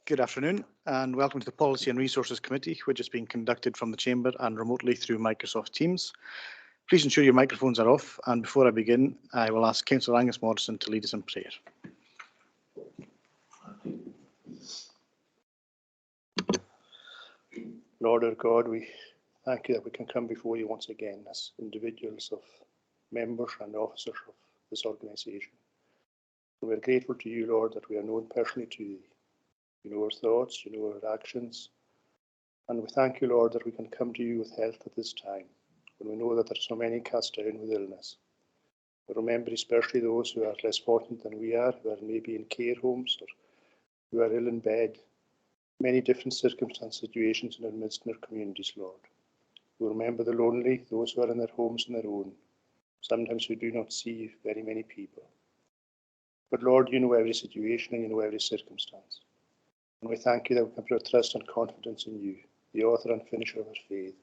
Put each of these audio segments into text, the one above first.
Good afternoon and welcome to the Policy and Resources Committee, which is being conducted from the Chamber and remotely through Microsoft Teams. Please ensure your microphones are off, and before I begin, I will ask Councillor Angus Morrison to lead us in prayer. Lord our God, we thank you that we can come before you once again as individuals of members and officers of this organisation. We are grateful to you, Lord, that we are known personally to thee. You know our thoughts, you know our actions, and we thank you, Lord, that we can come to you with health at this time, when we know that there are so many cast down with illness. We remember especially those who are less fortunate than we are, who are maybe in care homes or who are ill in bed. Many different circumstances, situations in our midst in our communities, Lord. We remember the lonely, those who are in their homes on their own, sometimes who do not see very many people. But Lord, you know every situation and you know every circumstance. And we thank you that we can put our trust and confidence in you, the author and finisher of our faith.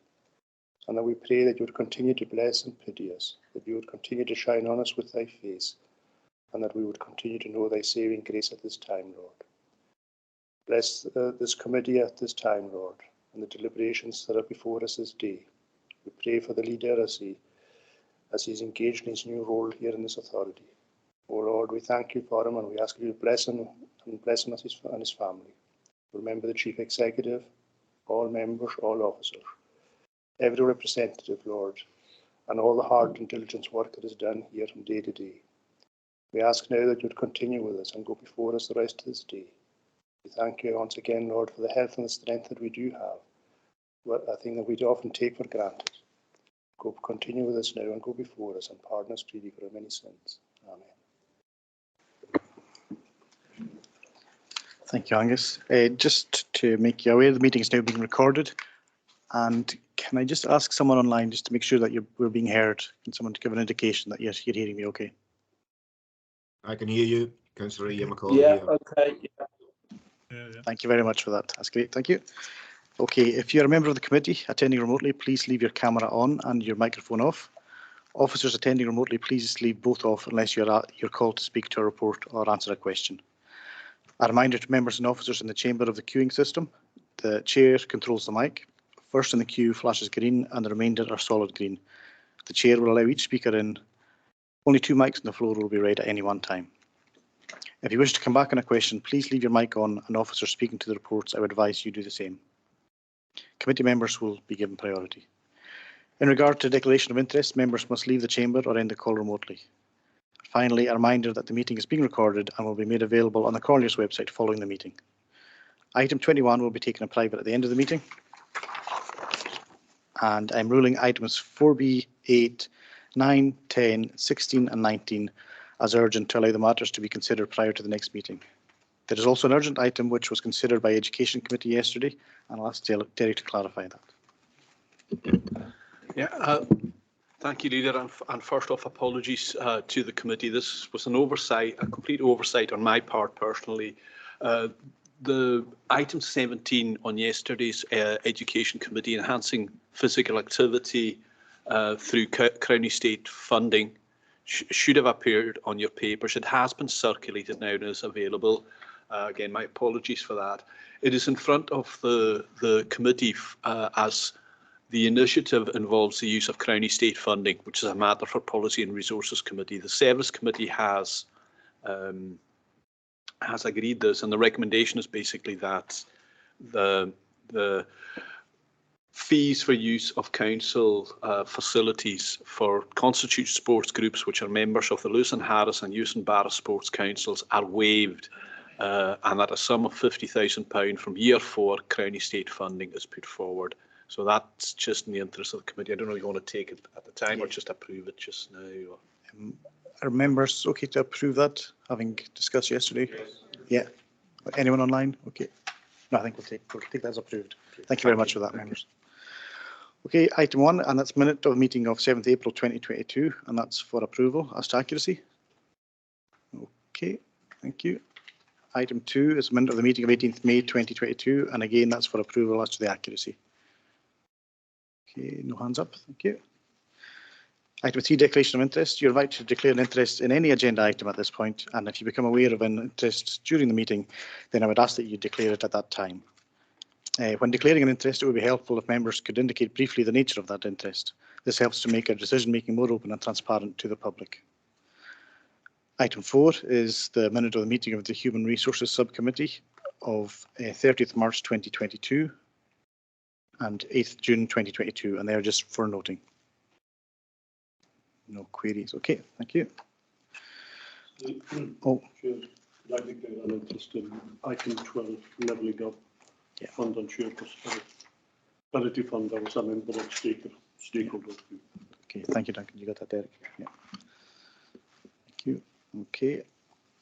And that we pray that you would continue to bless and pity us, that you would continue to shine on us with thy face, and that we would continue to know thy saving grace at this time, Lord. Bless this committee at this time, Lord, and the deliberations that are before us this day. We pray for the leader as he's engaged in his new role here in this authority. Oh Lord, we thank you for him and we ask you to bless him and his family. Remember the Chief Executive, all members, all officers, every representative, Lord, and all the hard and diligent work that is done here from day to day. We ask now that you would continue with us and go before us the rest of this day. We thank you once again, Lord, for the health and the strength that we do have, a thing that we often take for granted. Continue with us now and go before us and pardon us freely for our many sins. Amen. Thank you, Angus. Just to make you aware, the meeting is now being recorded. And can I just ask someone online just to make sure that we're being heard? Can someone give an indication that yes, you're hearing me okay? I can hear you, Councillor Ian McCall. Yeah, okay. Yeah. Thank you very much for that. That's great. Thank you. Okay, if you're a member of the committee attending remotely, please leave your camera on and your microphone off. Officers attending remotely, please leave both off unless you're called to speak to a report or answer a question. A reminder to members and officers in the chamber of the queuing system: the chair controls the mic. First in the queue flashes green and the remainder are solid green. The chair will allow each speaker in. Only 2 mics on the floor will be read at any one time. If you wish to come back on a question, please leave your mic on, and officers speaking to the reports, I would advise you do the same. Committee members will be given priority. In regard to declaration of interest, members must leave the chamber or end the call remotely. Finally, a reminder that the meeting is being recorded and will be made available on the Cornelius website following the meeting. Item 21 will be taken in private at the end of the meeting. And I'm ruling items 4B, 8, 9, 10, 16 and 19 as urgent to allow the matters to be considered prior to the next meeting. There is also an urgent item which was considered by Education Committee yesterday, and I'll ask Derek to clarify that. Yeah, thank you, Leader. And first off, apologies to the committee. This was an oversight, a complete oversight on my part personally. The item 17 on yesterday's Education Committee, enhancing physical activity through Crown Estate funding, should have appeared on your papers. It has been circulated now and is available. Again, my apologies for that. It is in front of the committee as the initiative involves the use of Crown Estate funding, which is a matter for Policy and Resources Committee. The Service Committee has agreed this, and the recommendation is basically that the fees for use of council facilities for constituted sports groups which are members of the Lewis and Harris and Hughes and Barra Sports Councils are waived, and that a sum of £50,000 from year 4 Crown Estate funding is put forward. So that's just in the interest of the committee. I don't know if you want to take it at the time or just approve it just now. Are members okay to approve that, having discussed yesterday? Yes. Yeah. Anyone online? Okay. No, I think we'll take that as approved. Thank you very much for that, members. Okay, item 1, and that's minute of meeting of 7th April 2022, and that's for approval as to accuracy. Okay, thank you. Item 2 is minute of the meeting of 18th May 2022, and again that's for approval as to the accuracy. Okay, no hands up, thank you. Item 3, declaration of interest. You're invited to declare an interest in any agenda item at this point, and if you become aware of an interest during the meeting, then I would ask that you declare it at that time. When declaring an interest, it would be helpful if members could indicate briefly the nature of that interest. This helps to make our decision-making more open and transparent to the public. Item 4 is the minute of the meeting of the Human Resources Subcommittee of 30th March 2022 and 8th June 2022, and they are just for noting. No queries. Okay, thank you. Oh, Chair, I think there's an interest in item 12, levelling up fund and share prosperity fund. I was a member of stakeholder group. okay, thank you, Duncan. You got that, Derek? Yeah. Thank you. Okay.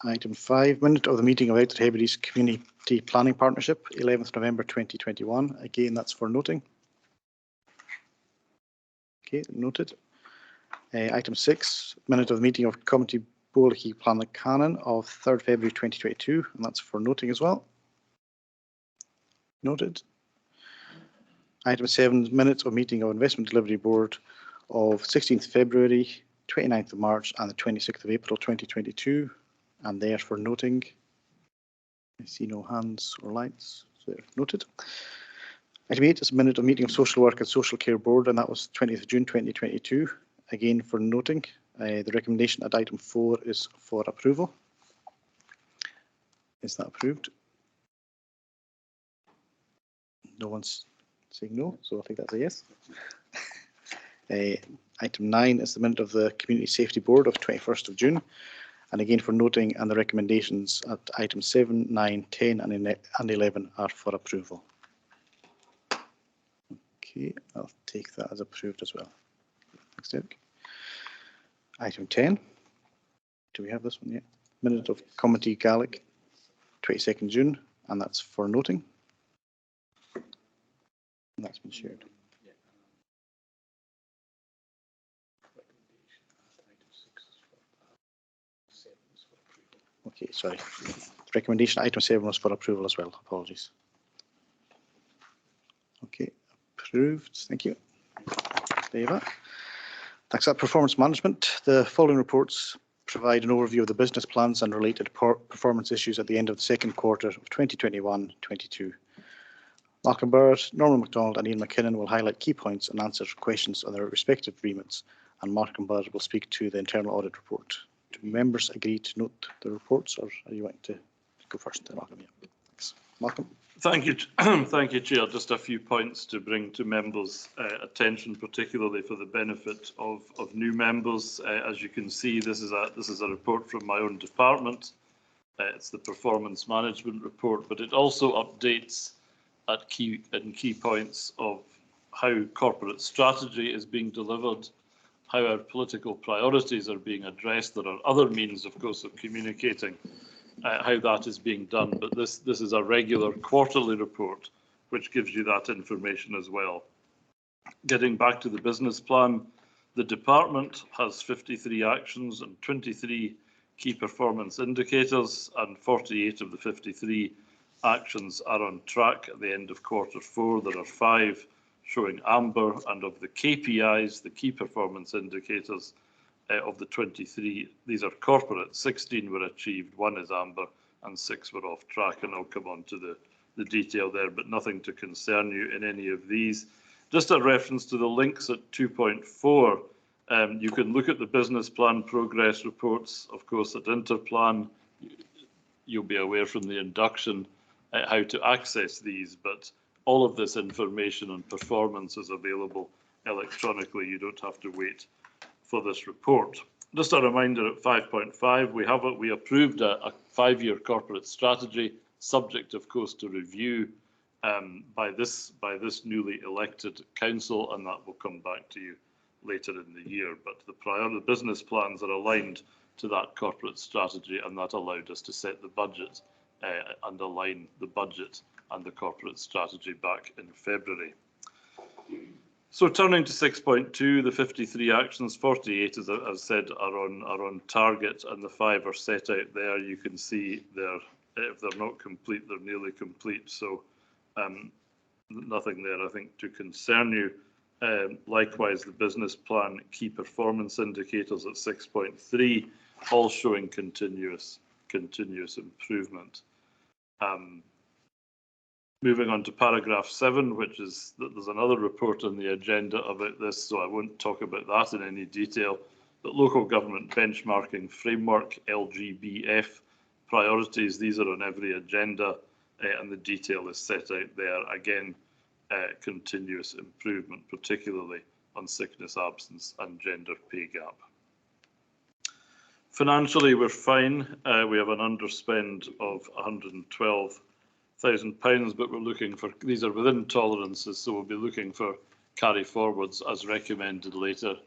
Item 5, minute of the meeting of Outer Hebrides Community Planning Partnership, 11th November 2021. Again, that's for noting. Okay, noted. Item 6, minute of the meeting of Committee Boliki Plannacanon of 3rd February 2022, and that's for noting as well. Noted. Item 7, minutes of meeting of Investment Delivery Board of 16th February, 29th of March and the 26th of April 2022, and they are for noting. I see no hands or lights, so they're noted. Item 8 is a minute of meeting of Social Work and Social Care Board, and that was 20th of June 2022. Again, for noting, the recommendation at item 4 is for approval. Is that approved? No one's saying no, so I think that's a yes. Item 9 is the minute of the Community Safety Board of 21st of June. And again, for noting, and the recommendations at item 7, 9, 10 and 11 are for approval. Okay, I'll take that as approved as well. Thanks, Derek. Item 10. Do we have this one yet? Minute of Committee Gaelic, 22nd June, and that's for noting. And that's been shared. Okay, sorry. Recommendation item 7 was for approval as well. Apologies. Okay, approved. Thank you. There you are. Thanks. That performance management. The following reports provide an overview of the business plans and related performance issues at the end of the second quarter of 2021-22. Malcolm Burrett, Norman MacDonald and Ian McKinnon will highlight key points and answer questions on their respective remits, and Malcolm Burrett will speak to the internal audit report. Do members agree to note the reports, or are you wanting to go first? Malcolm, yeah. Thanks. Malcolm. Thank you, thank you, Chair. Just a few points to bring to members' attention, particularly for the benefit of new members. As you can see, this is a report from my own department. It's the performance management report, but it also updates at key points of how corporate strategy is being delivered, how our political priorities are being addressed. There are other means, of course, of communicating how that is being done, but this is a regular quarterly report which gives you that information as well. Getting back to the business plan, the department has 53 actions and 23 key performance indicators, and 48 of the 53 actions are on track at the end of quarter 4. There are 5 showing amber, and of the KPIs, the key performance indicators, of the 23, these are corporate, 16 were achieved, 1 is amber, and 6 were off track, and I'll come on to the detail there, but nothing to concern you in any of these. Just a reference to the links at 2.4, you can look at the business plan progress reports, of course, at Interplan. You'll be aware from the induction how to access these, but all of this information and performance is available electronically. You don't have to wait for this report. Just a reminder at 5.5, we approved a 5-year corporate strategy, subject, of course, to review by this newly elected council, and that will come back to you later in the year. But the business plans are aligned to that corporate strategy, and that allowed us to set the budget and align the budget and the corporate strategy back in February. So turning to 6.2, the 53 actions, 48, as I said, are on target, and the 5 are set out there. You can see if they're not complete, they're nearly complete. So nothing there, I think, to concern you. Likewise, the business plan key performance indicators at 6.3, all showing continuous improvement. Moving on to paragraph 7, which is that there's another report on the agenda about this, so I won't talk about that in any detail. But local government benchmarking framework, LGBF priorities, these are on every agenda, and the detail is set out there. Again, continuous improvement, particularly on sickness absence and gender pay gap. Financially, we're fine. We have an underspend of £112,000, but we're looking for, these are within tolerances, so we'll be looking for carry forwards as recommended later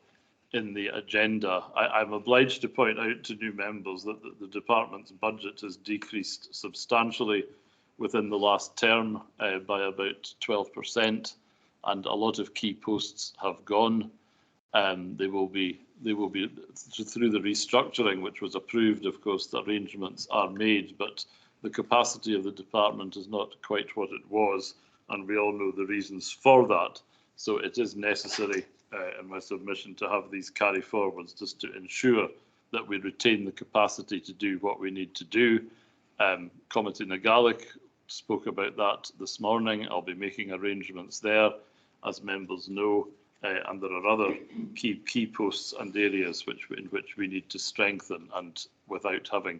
in the agenda. I'm obliged to point out to new members that the department's budget has decreased substantially within the last term by about 12%, and a lot of key posts have gone. They will be through the restructuring, which was approved. Of course, the arrangements are made, but the capacity of the department is not quite what it was, and we all know the reasons for that. So it is necessary, in my submission, to have these carry forwards just to ensure that we retain the capacity to do what we need to do. Committee Nagalik spoke about that this morning. I'll be making arrangements there, as members know, and there are other key posts and areas in which we need to strengthen, and without having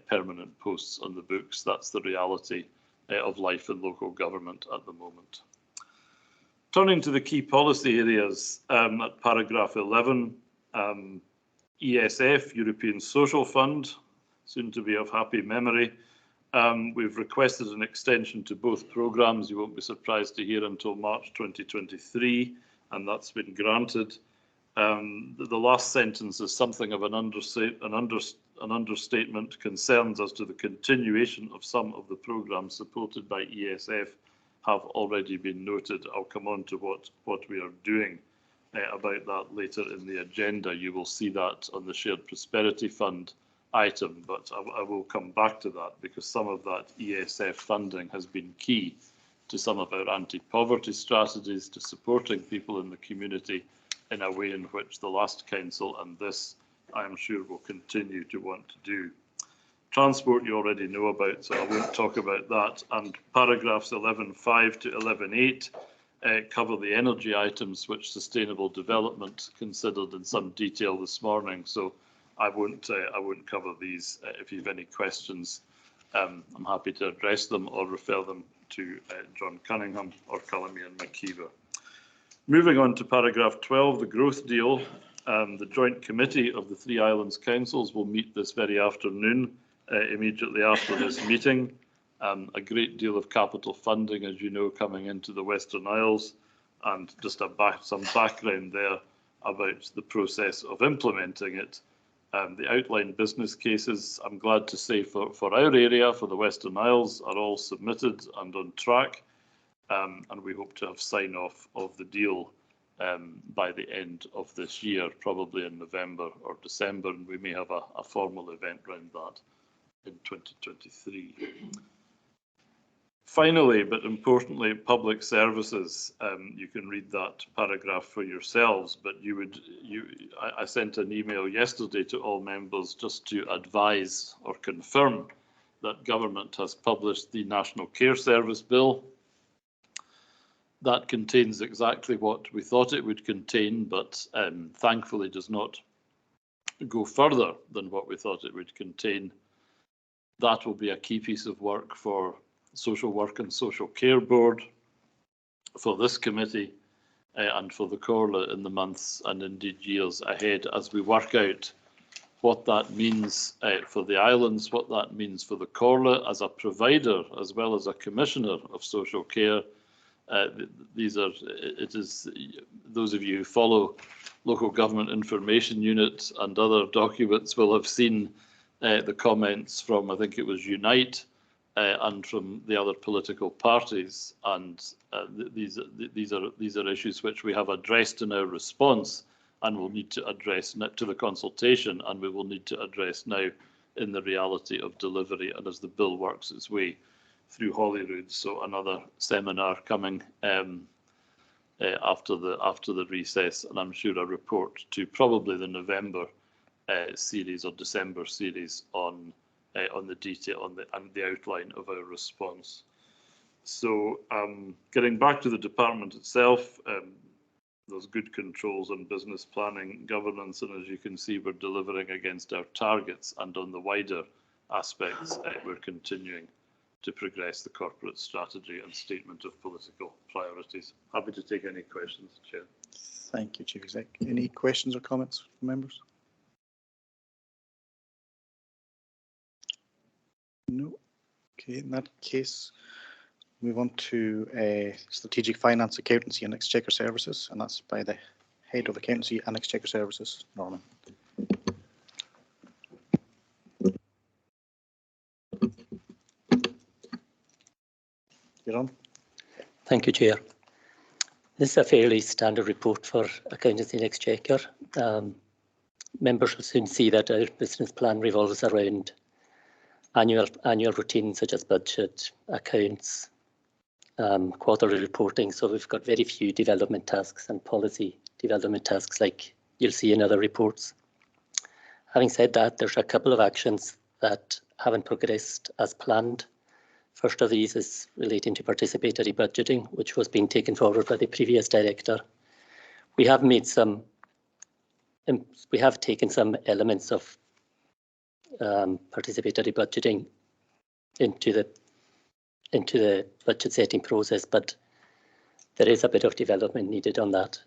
permanent posts on the books. That's the reality of life in local government at the moment. Turning to the key policy areas at paragraph 11, ESF, European Social Fund, soon to be of happy memory. We've requested an extension to both programmes. You won't be surprised to hear until March 2023, and that's been granted. The last sentence is something of an understatement. Concerns as to the continuation of some of the programmes supported by ESF have already been noted. I'll come on to what we are doing about that later in the agenda. You will see that on the Shared Prosperity Fund item, but I will come back to that because some of that ESF funding has been key to some of our anti-poverty strategies, to supporting people in the community in a way in which the last council and this, I am sure, will continue to want to do. Transport you already know about, so I won't talk about that. And paragraphs 11.5 to 11.8 cover the energy items which Sustainable Development considered in some detail this morning. So I won't cover these. If you have any questions, I'm happy to address them or refer them to John Cunningham or Calamian McKeever. Moving on to paragraph 12, the growth deal. The joint committee of the three islands councils will meet this very afternoon, immediately after this meeting. A great deal of capital funding, as you know, coming into the Western Isles, and just some background there about the process of implementing it. The outlined business cases, I'm glad to say, for our area, for the Western Isles, are all submitted and on track, and we hope to have sign-off of the deal by the end of this year, probably in November or December, and we may have a formal event around that in 2023. Finally, but importantly, public services. You can read that paragraph for yourselves, but I sent an email yesterday to all members just to advise or confirm that government has published the National Care Service Bill. That contains exactly what we thought it would contain, but thankfully does not go further than what we thought it would contain. That will be a key piece of work for Social Work and Social Care Board, for this committee, and for the Corla in the months and indeed years ahead, as we work out what that means for the islands, what that means for the Corla as a provider as well as a commissioner of social care. Those of you who follow local government information unit and other documents will have seen the comments from, I think it was Unite, and from the other political parties, and these are issues which we have addressed in our response, and will need to address to the consultation, and we will need to address now in the reality of delivery, and as the bill works its way through Holyrood. So another seminar coming after the recess, and I'm sure a report to probably the November series or December series on the detail and the outline of our response. So getting back to the department itself, there's good controls on business planning, governance, and as you can see, we're delivering against our targets, and on the wider aspects, we're continuing to progress the corporate strategy and statement of political priorities. Happy to take any questions, Chair. Thank you, Chief Exec. Any questions or comments from members? No. Okay, in that case, move on to Strategic Finance, Accountancy and Exchequer Services, and that's by the Head of Accountancy and Exchequer Services, Norman. You're on. Thank you, Chair. This is a fairly standard report for Accountancy and Exchequer. Members will soon see that our business plan revolves around annual routines such as budget, accounts, quarterly reporting. So we've got very few development tasks and policy development tasks like you'll see in other reports. Having said that, there's a couple of actions that haven't progressed as planned. First of these is relating to participatory budgeting, which was being taken forward by the previous director. We have taken some elements of participatory budgeting into the budget setting process, but there is a bit of development needed on that.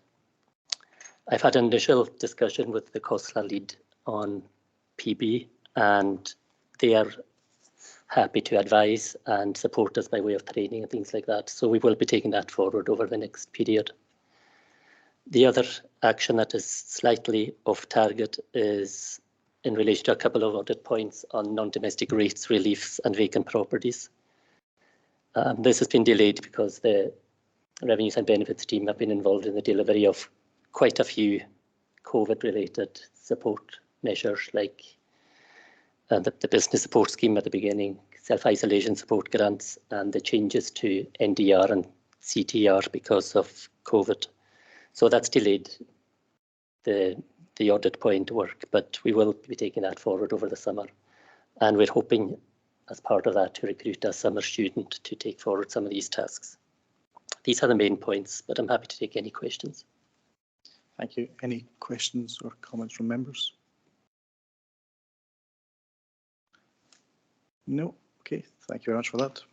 I've had an initial discussion with the COSLA lead on PB, and they are happy to advise and support us by way of training and things like that. So we will be taking that forward over the next period. The other action that is slightly off target is in relation to a couple of audit points on non-domestic rates reliefs and vacant properties. This has been delayed because the Revenues and Benefits team have been involved in the delivery of quite a few COVID-related support measures like the business support scheme at the beginning, self-isolation support grants, and the changes to NDR and CTR because of COVID. So that's delayed the audit point work, but we will be taking that forward over the summer. And we're hoping, as part of that, to recruit a summer student to take forward some of these tasks. These are the main points, but I'm happy to take any questions. Thank you. Any questions or comments from members? No. Okay. Thank you very much for that.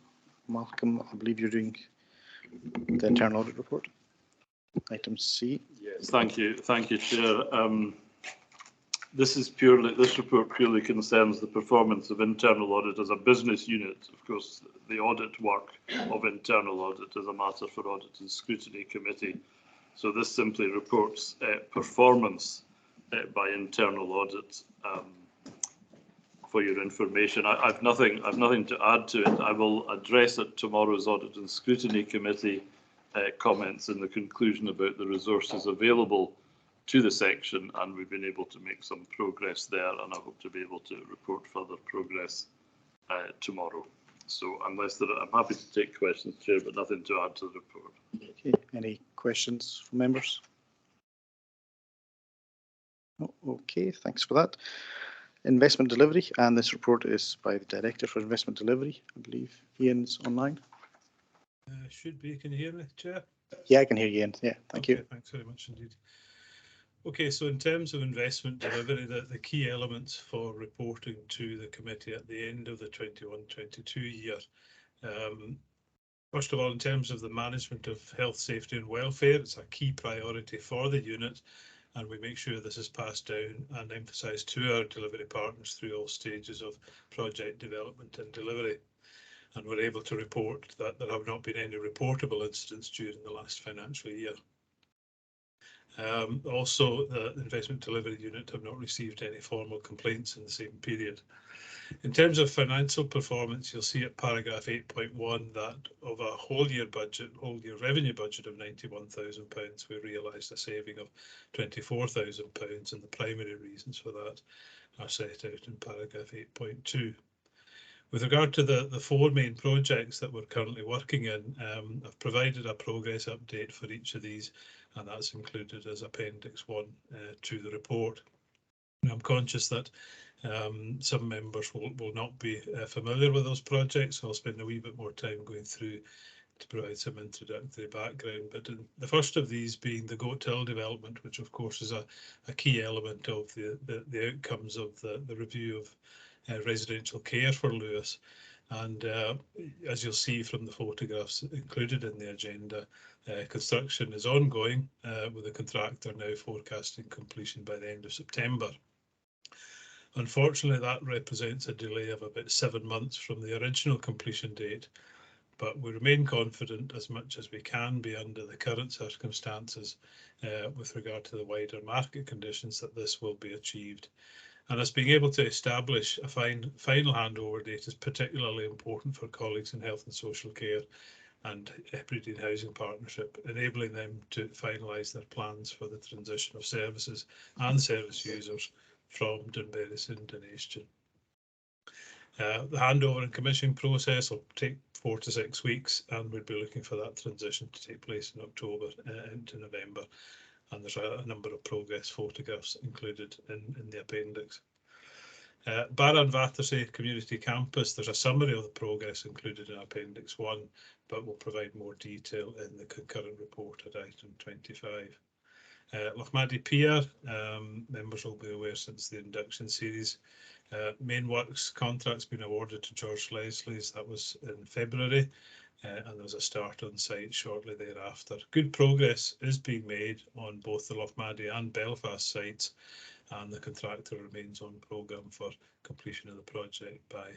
Malcolm, I believe you're doing the internal audit report. Item C. Yes, thank you, Chair. This report purely concerns the performance of internal audit as a business unit. Of course, the audit work of internal audit is a matter for Audit and Scrutiny Committee. So this simply reports performance by internal audit. For your information, I've nothing to add to it. I will address at tomorrow's Audit and Scrutiny Committee comments in the conclusion about the resources available to the section, and we've been able to make some progress there, and I hope to be able to report further progress tomorrow. So unless I'm happy to take questions, Chair, but nothing to add to the report. Okay. Any questions from members? No. Okay. Thanks for that. Investment delivery, and this report is by the Director for Investment Delivery. I believe Ian's online. Should be. Can you hear me, Chair? Yeah, I can hear you, Ian. Yeah, thank you. Thanks very much indeed. Okay, so in terms of investment delivery, the key elements for reporting to the committee at the end of the 21-22 year. First of all, in terms of the management of health, safety and welfare, it's a key priority for the unit, and we make sure this is passed down and emphasised to our delivery partners through all stages of project development and delivery. And we're able to report that there have not been any reportable incidents during the last financial year. Also, the Investment Delivery Unit have not received any formal complaints in the same period. In terms of financial performance, you'll see at paragraph 8.1 that of a whole year revenue budget of £91,000, we realised a saving of £24,000, and the primary reasons for that are set out in paragraph 8.2. With regard to the four main projects that we're currently working in, I've provided a progress update for each of these, and that's included as Appendix 1 to the report. And I'm conscious that some members will not be familiar with those projects, so I'll spend a wee bit more time going through to provide some introductory background. But the first of these being the Goat Hill development, which of course is a key element of the outcomes of the review of residential care for Lewis. And as you'll see from the photographs included in the agenda, construction is ongoing, with the contractor now forecasting completion by the end of September. Unfortunately, that represents a delay of about 7 months from the original completion date, but we remain confident as much as we can be under the current circumstances with regard to the wider market conditions that this will be achieved. And as being able to establish a final handover date is particularly important for colleagues in health and social care and Hebridean Housing Partnership, enabling them to finalise their plans for the transition of services and service users from Dunberry to Naestin. The handover and commissioning process will take 4 to 6 weeks, and we'd be looking for that transition to take place in October into November. And there's a number of progress photographs included in the appendix. Barra Battersea Community Campus, there's a summary of the progress included in Appendix 1, but we'll provide more detail in the concurrent report at item 25. Lochmaddy Pier, members will be aware since the induction series. Main works contract's been awarded to George Leslie's, that was in February, and there was a start on site shortly thereafter. Good progress is being made on both the Lochmaddy and Belfast sites, and the contractor remains on programme for completion of the project by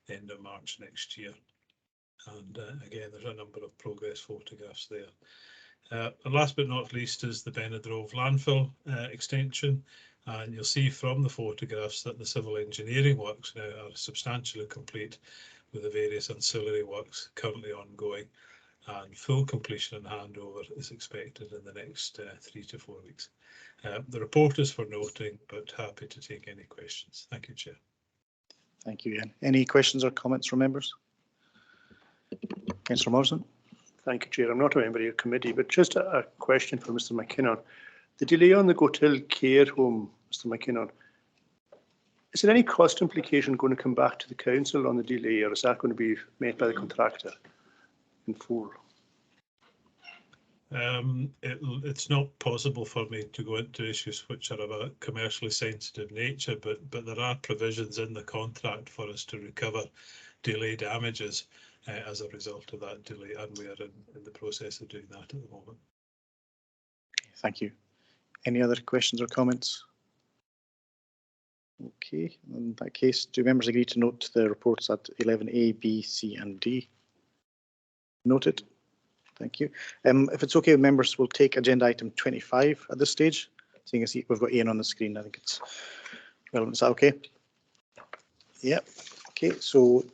the end of March next year. And again, there's a number of progress photographs there. And last but not least is the Benidorm landfill extension. And you'll see from the photographs that the civil engineering works now are substantially complete, with the various ancillary works currently ongoing, and full completion and handover is expected in the next 3 to 4 weeks. The report is for noting, but happy to take any questions. Thank you, Chair. Thank you, Ian. Any questions or comments from members? Councillor Morrison. Thank you, Chair. I'm not a member of your committee, but just a question for Mr McKinnon. The delay on the Goat Hill care home, Mr McKinnon, is there any cost implication going to come back to the council on the delay, or is that going to be made by the contractor in full? It's not possible for me to go into issues which are of a commercially sensitive nature, but there are provisions in the contract for us to recover delay damages as a result of that delay, and we are in the process of doing that at the moment. Thank you. Any other questions or comments? Okay, in that case, do members agree to note the reports at 11A, B, C and D? Noted. Thank you. If it's okay with members, we'll take agenda item 25 at this stage. Seeing as we've got Ian on the screen, I think it's relevant. Is that okay? Yeah. Okay, so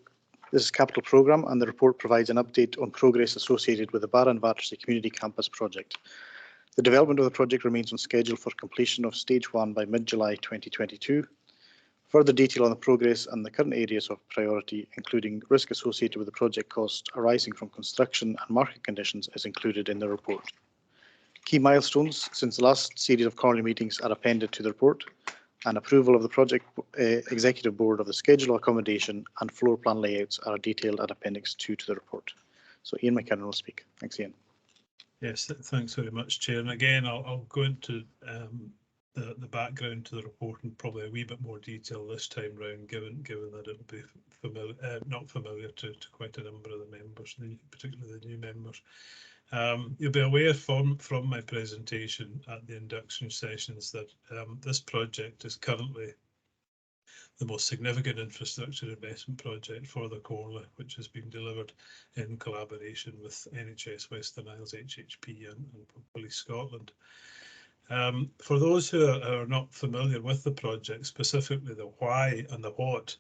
this is Capital Programme, and the report provides an update on progress associated with the Barra Battersea Community Campus project. The development of the project remains on schedule for completion of Stage 1 by mid-July 2022. Further detail on the progress and the current areas of priority, including risk associated with the project costs arising from construction and market conditions, is included in the report. Key milestones since the last series of quarterly meetings are appended to the report, and approval of the project executive board of the schedule, accommodation and floor plan layouts are detailed at Appendix 2 to the report. So Ian McKinnon will speak. Thanks, Ian. Yes, thanks very much, Chair. And again, I'll go into the background to the report in probably a wee bit more detail this time round, given that it will be not familiar to quite a number of the members, particularly the new members. You'll be aware from my presentation at the induction sessions that this project is currently the most significant infrastructure investment project for the Corla, which has been delivered in collaboration with NHS Western Isles, HHP and Police Scotland. For those who are not familiar with the project, specifically the why and the what,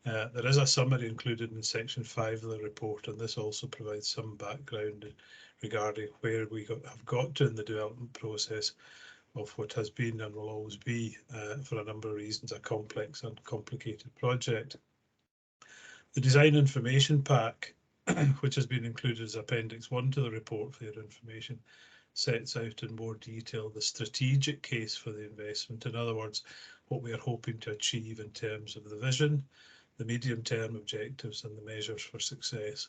there is a summary included in section 5 of the report, and this also provides some background regarding where we have got to in the development process of what has been and will always be, for a number of reasons, a complex and complicated project. The design information pack, which has been included as Appendix 1 to the report for your information, sets out in more detail the strategic case for the investment. In other words, what we are hoping to achieve in terms of the vision, the medium-term objectives and the measures for success.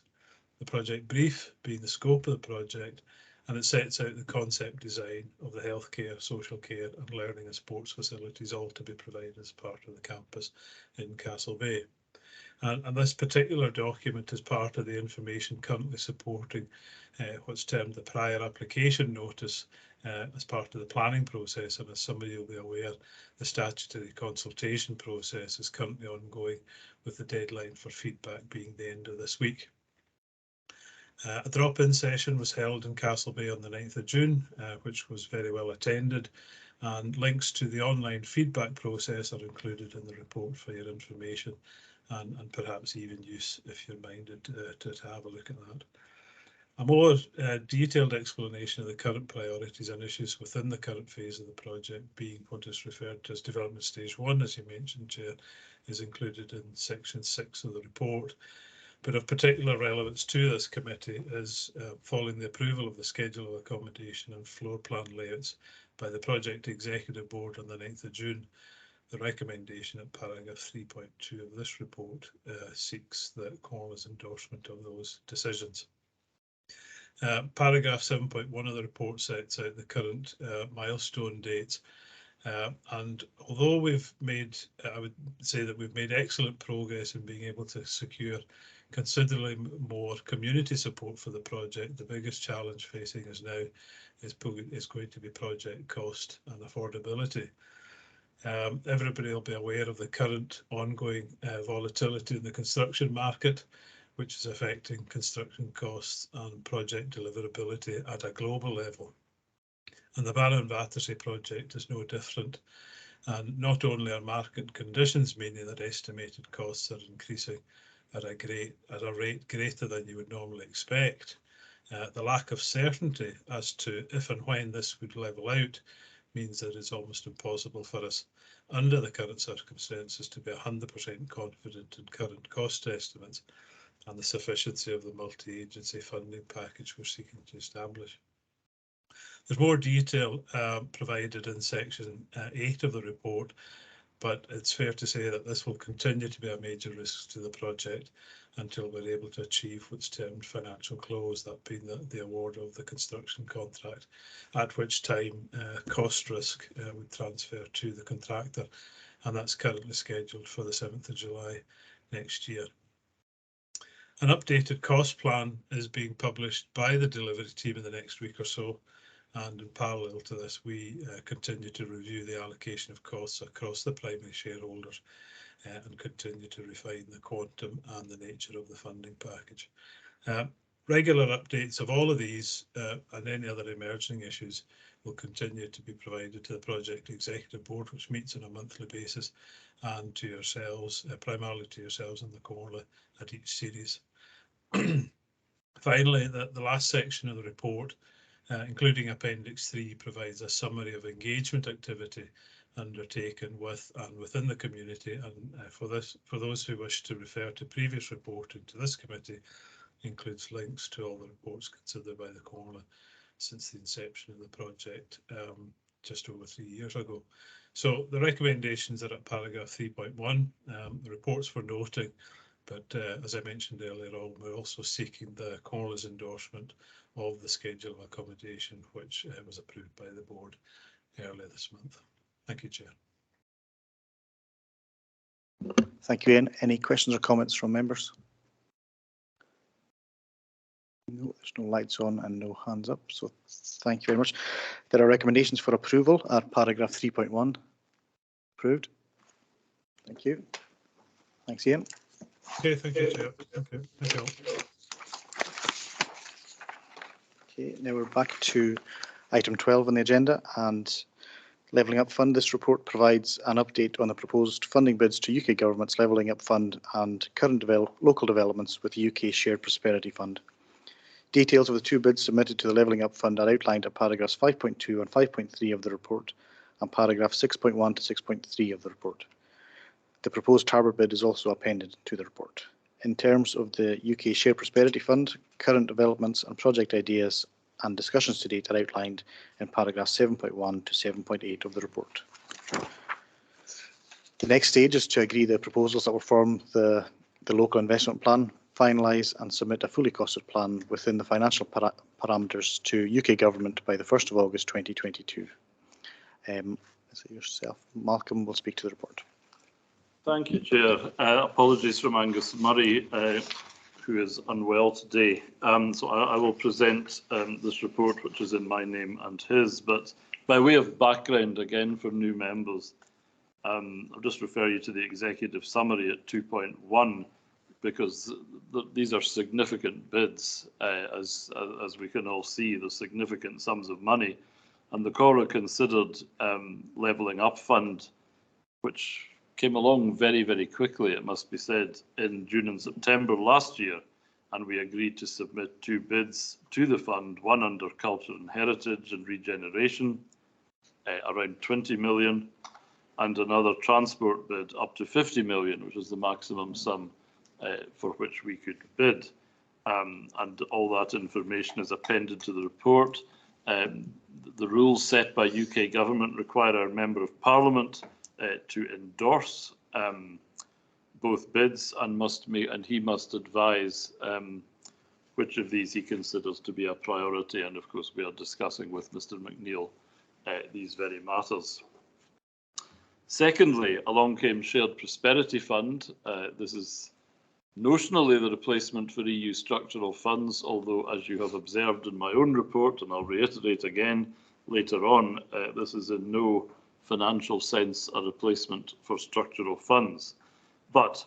The project brief being the scope of the project, and it sets out the concept design of the healthcare, social care and learning and sports facilities, all to be provided as part of the campus in Castle Bay. And this particular document is part of the information currently supporting what's termed the prior application notice as part of the planning process. And as some of you will be aware, the statutory consultation process is currently ongoing, with the deadline for feedback being the end of this week. A drop-in session was held in Castle Bay on the 9th of June, which was very well attended, and links to the online feedback process are included in the report for your information, and perhaps even use if you're minded to have a look at that. A more detailed explanation of the current priorities and issues within the current phase of the project, being what is referred to as development stage 1, as you mentioned, Chair, is included in section 6 of the report. But of particular relevance to this committee is following the approval of the schedule of accommodation and floor plan layouts by the Project Executive Board on the 9th of June. The recommendation at paragraph 3.2 of this report seeks the Cornwall's endorsement of those decisions. Paragraph 7.1 of the report sets out the current milestone dates. And although we've made, I would say that we've made excellent progress in being able to secure considerably more community support for the project, the biggest challenge facing us now is going to be project cost and affordability. Everybody will be aware of the current ongoing volatility in the construction market, which is affecting construction costs and project deliverability at a global level. And the Barrow and Battersea project is no different. And not only are market conditions meaning that estimated costs are increasing at a rate greater than you would normally expect, the lack of certainty as to if and when this would level out means that it's almost impossible for us, under the current circumstances, to be 100% confident in current cost estimates and the sufficiency of the multi-agency funding package we're seeking to establish. There's more detail provided in section 8 of the report, but it's fair to say that this will continue to be a major risk to the project until we're able to achieve what's termed financial close, that being the award of the construction contract, at which time cost risk would transfer to the contractor, and that's currently scheduled for the 7th of July next year. An updated cost plan is being published by the delivery team in the next week or so, and in parallel to this, we continue to review the allocation of costs across the primary shareholders and continue to refine the quantum and the nature of the funding package. Regular updates of all of these and any other emerging issues will continue to be provided to the Project Executive Board, which meets on a monthly basis, and to yourselves, primarily to yourselves in the Cornwall at each series. Finally, the last section of the report, including Appendix 3, provides a summary of engagement activity undertaken with and within the community, and for those who wish to refer to previous reporting to this committee, includes links to all the reports considered by the Cornwall since the inception of the project just over 3 years ago. So the recommendations are at paragraph 3.1, the reports for noting, but as I mentioned earlier on, we're also seeking the Cornwall's endorsement of the schedule of accommodation, which was approved by the board earlier this month. Thank you, Chair. Thank you, Ian. Any questions or comments from members? No, there's no lights on and no hands up, so thank you very much. There are recommendations for approval at paragraph 3.1. Approved. Thank you. Thanks, Ian. Okay, thank you, Chair. Okay, thank you all. Okay, now we're back to item 12 on the agenda, and Levelling Up Fund. This report provides an update on the proposed funding bids to UK Government's Levelling Up Fund and current local developments with the UK Shared Prosperity Fund. Details of the two bids submitted to the Levelling Up Fund are outlined at paragraphs 5.2 and 5.3 of the report and paragraphs 6.1 to 6.3 of the report. The proposed harbour bid is also appended to the report. in terms of the UK Shared Prosperity Fund, current developments and project ideas and discussions to date are outlined in paragraphs 7.1 to 7.8 of the report. The next stage is to agree the proposals that will form the local investment plan, finalise and submit a fully costed plan within the financial parameters to UK Government by the 1st of August 2022. Is it yourself? Malcolm will speak to the report. Thank you, Chair. Apologies from Angus Murray, who is unwell today. So I will present this report, which is in my name and his, but by way of background, again, for new members, I'll just refer you to the executive summary at 2.1, because these are significant bids, as we can all see, the significant sums of money. And the Cora considered Levelling Up Fund, which came along very, very quickly, it must be said, in June and September last year. And we agreed to submit 2 bids to the fund, one under Culture and Heritage and Regeneration, around 20 million, and another transport bid up to 50 million, which is the maximum sum for which we could bid. And all that information is appended to the report. The rules set by UK Government require our Member of Parliament to endorse both bids and he must advise which of these he considers to be a priority. And of course, we are discussing with Mr. McNeill these very matters. Secondly, along came Shared Prosperity Fund. This is notionally the replacement for EU structural funds, although, as you have observed in my own report, and I'll reiterate again later on, this is in no financial sense a replacement for structural funds. But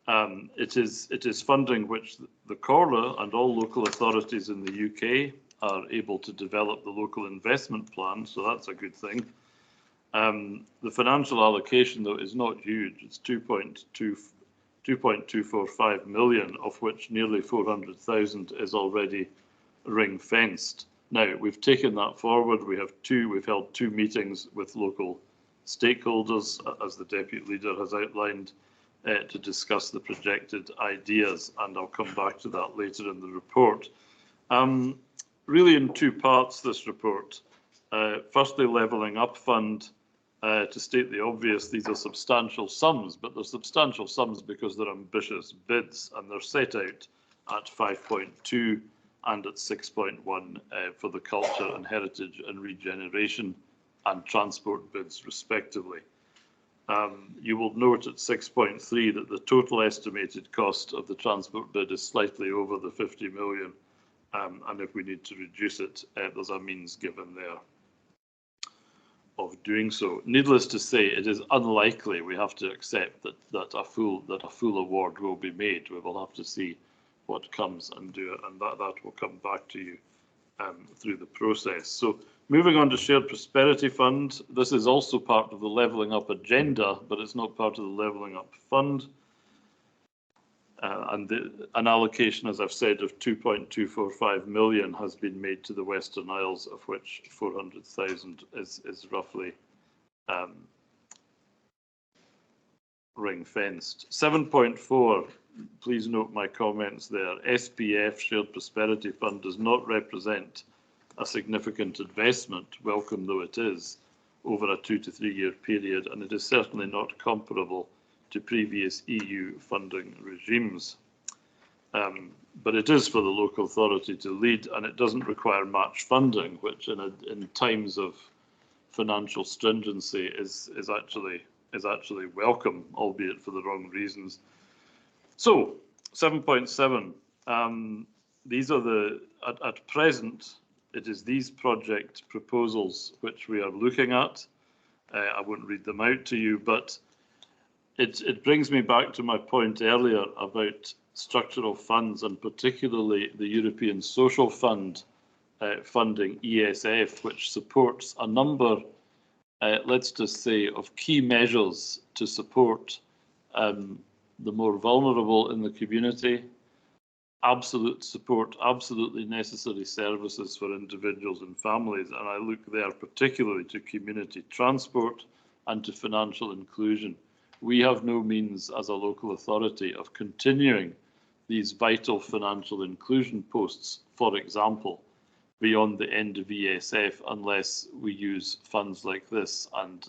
it is funding which the Cora and all local authorities in the UK are able to develop the local investment plan, so that's a good thing. The financial allocation, though, is not huge. It's 2.245 million, of which nearly 400,000 is already ring-fenced. Now, we've taken that forward. We've held 2 meetings with local stakeholders, as the Deputy Leader has outlined, to discuss the projected ideas, and I'll come back to that later in the report. Really in 2 parts, this report. Firstly, Levelling Up Fund. To state the obvious, these are substantial sums, but they're substantial sums because they're ambitious bids, and they're set out at 5.2 and at 6.1 for the Culture and Heritage and Regeneration and transport bids, respectively. You will note at 6.3 that the total estimated cost of the transport bid is slightly over the 50 million, and if we need to reduce it, there's a means given there of doing so. Needless to say, it is unlikely, we have to accept that a full award will be made. We will have to see what comes and do it, and that will come back to you through the process. So moving on to Shared Prosperity Fund, this is also part of the Levelling Up agenda, but it's not part of the Levelling Up Fund. And an allocation, as I've said, of 2.245 million has been made to the Western Isles, of which 400,000 is roughly ring-fenced. 7.4, please note my comments there. SPF, Shared Prosperity Fund, does not represent a significant investment, welcome though it is, over a 2 to 3 year period, and it is certainly not comparable to previous EU funding regimes. But it is for the local authority to lead, and it doesn't require match funding, which in times of financial stringency is actually welcome, albeit for the wrong reasons. So 7.7, these are at present, it is these project proposals which we are looking at. I won't read them out to you, but it brings me back to my point earlier about structural funds, and particularly the European Social Fund funding, ESF, which supports a number, let's just say, of key measures to support the more vulnerable in the community, absolute support, absolutely necessary services for individuals and families. And I look there particularly to community transport and to financial inclusion. We have no means as a local authority of continuing these vital financial inclusion posts, for example, beyond the end of ESF unless we use funds like this. And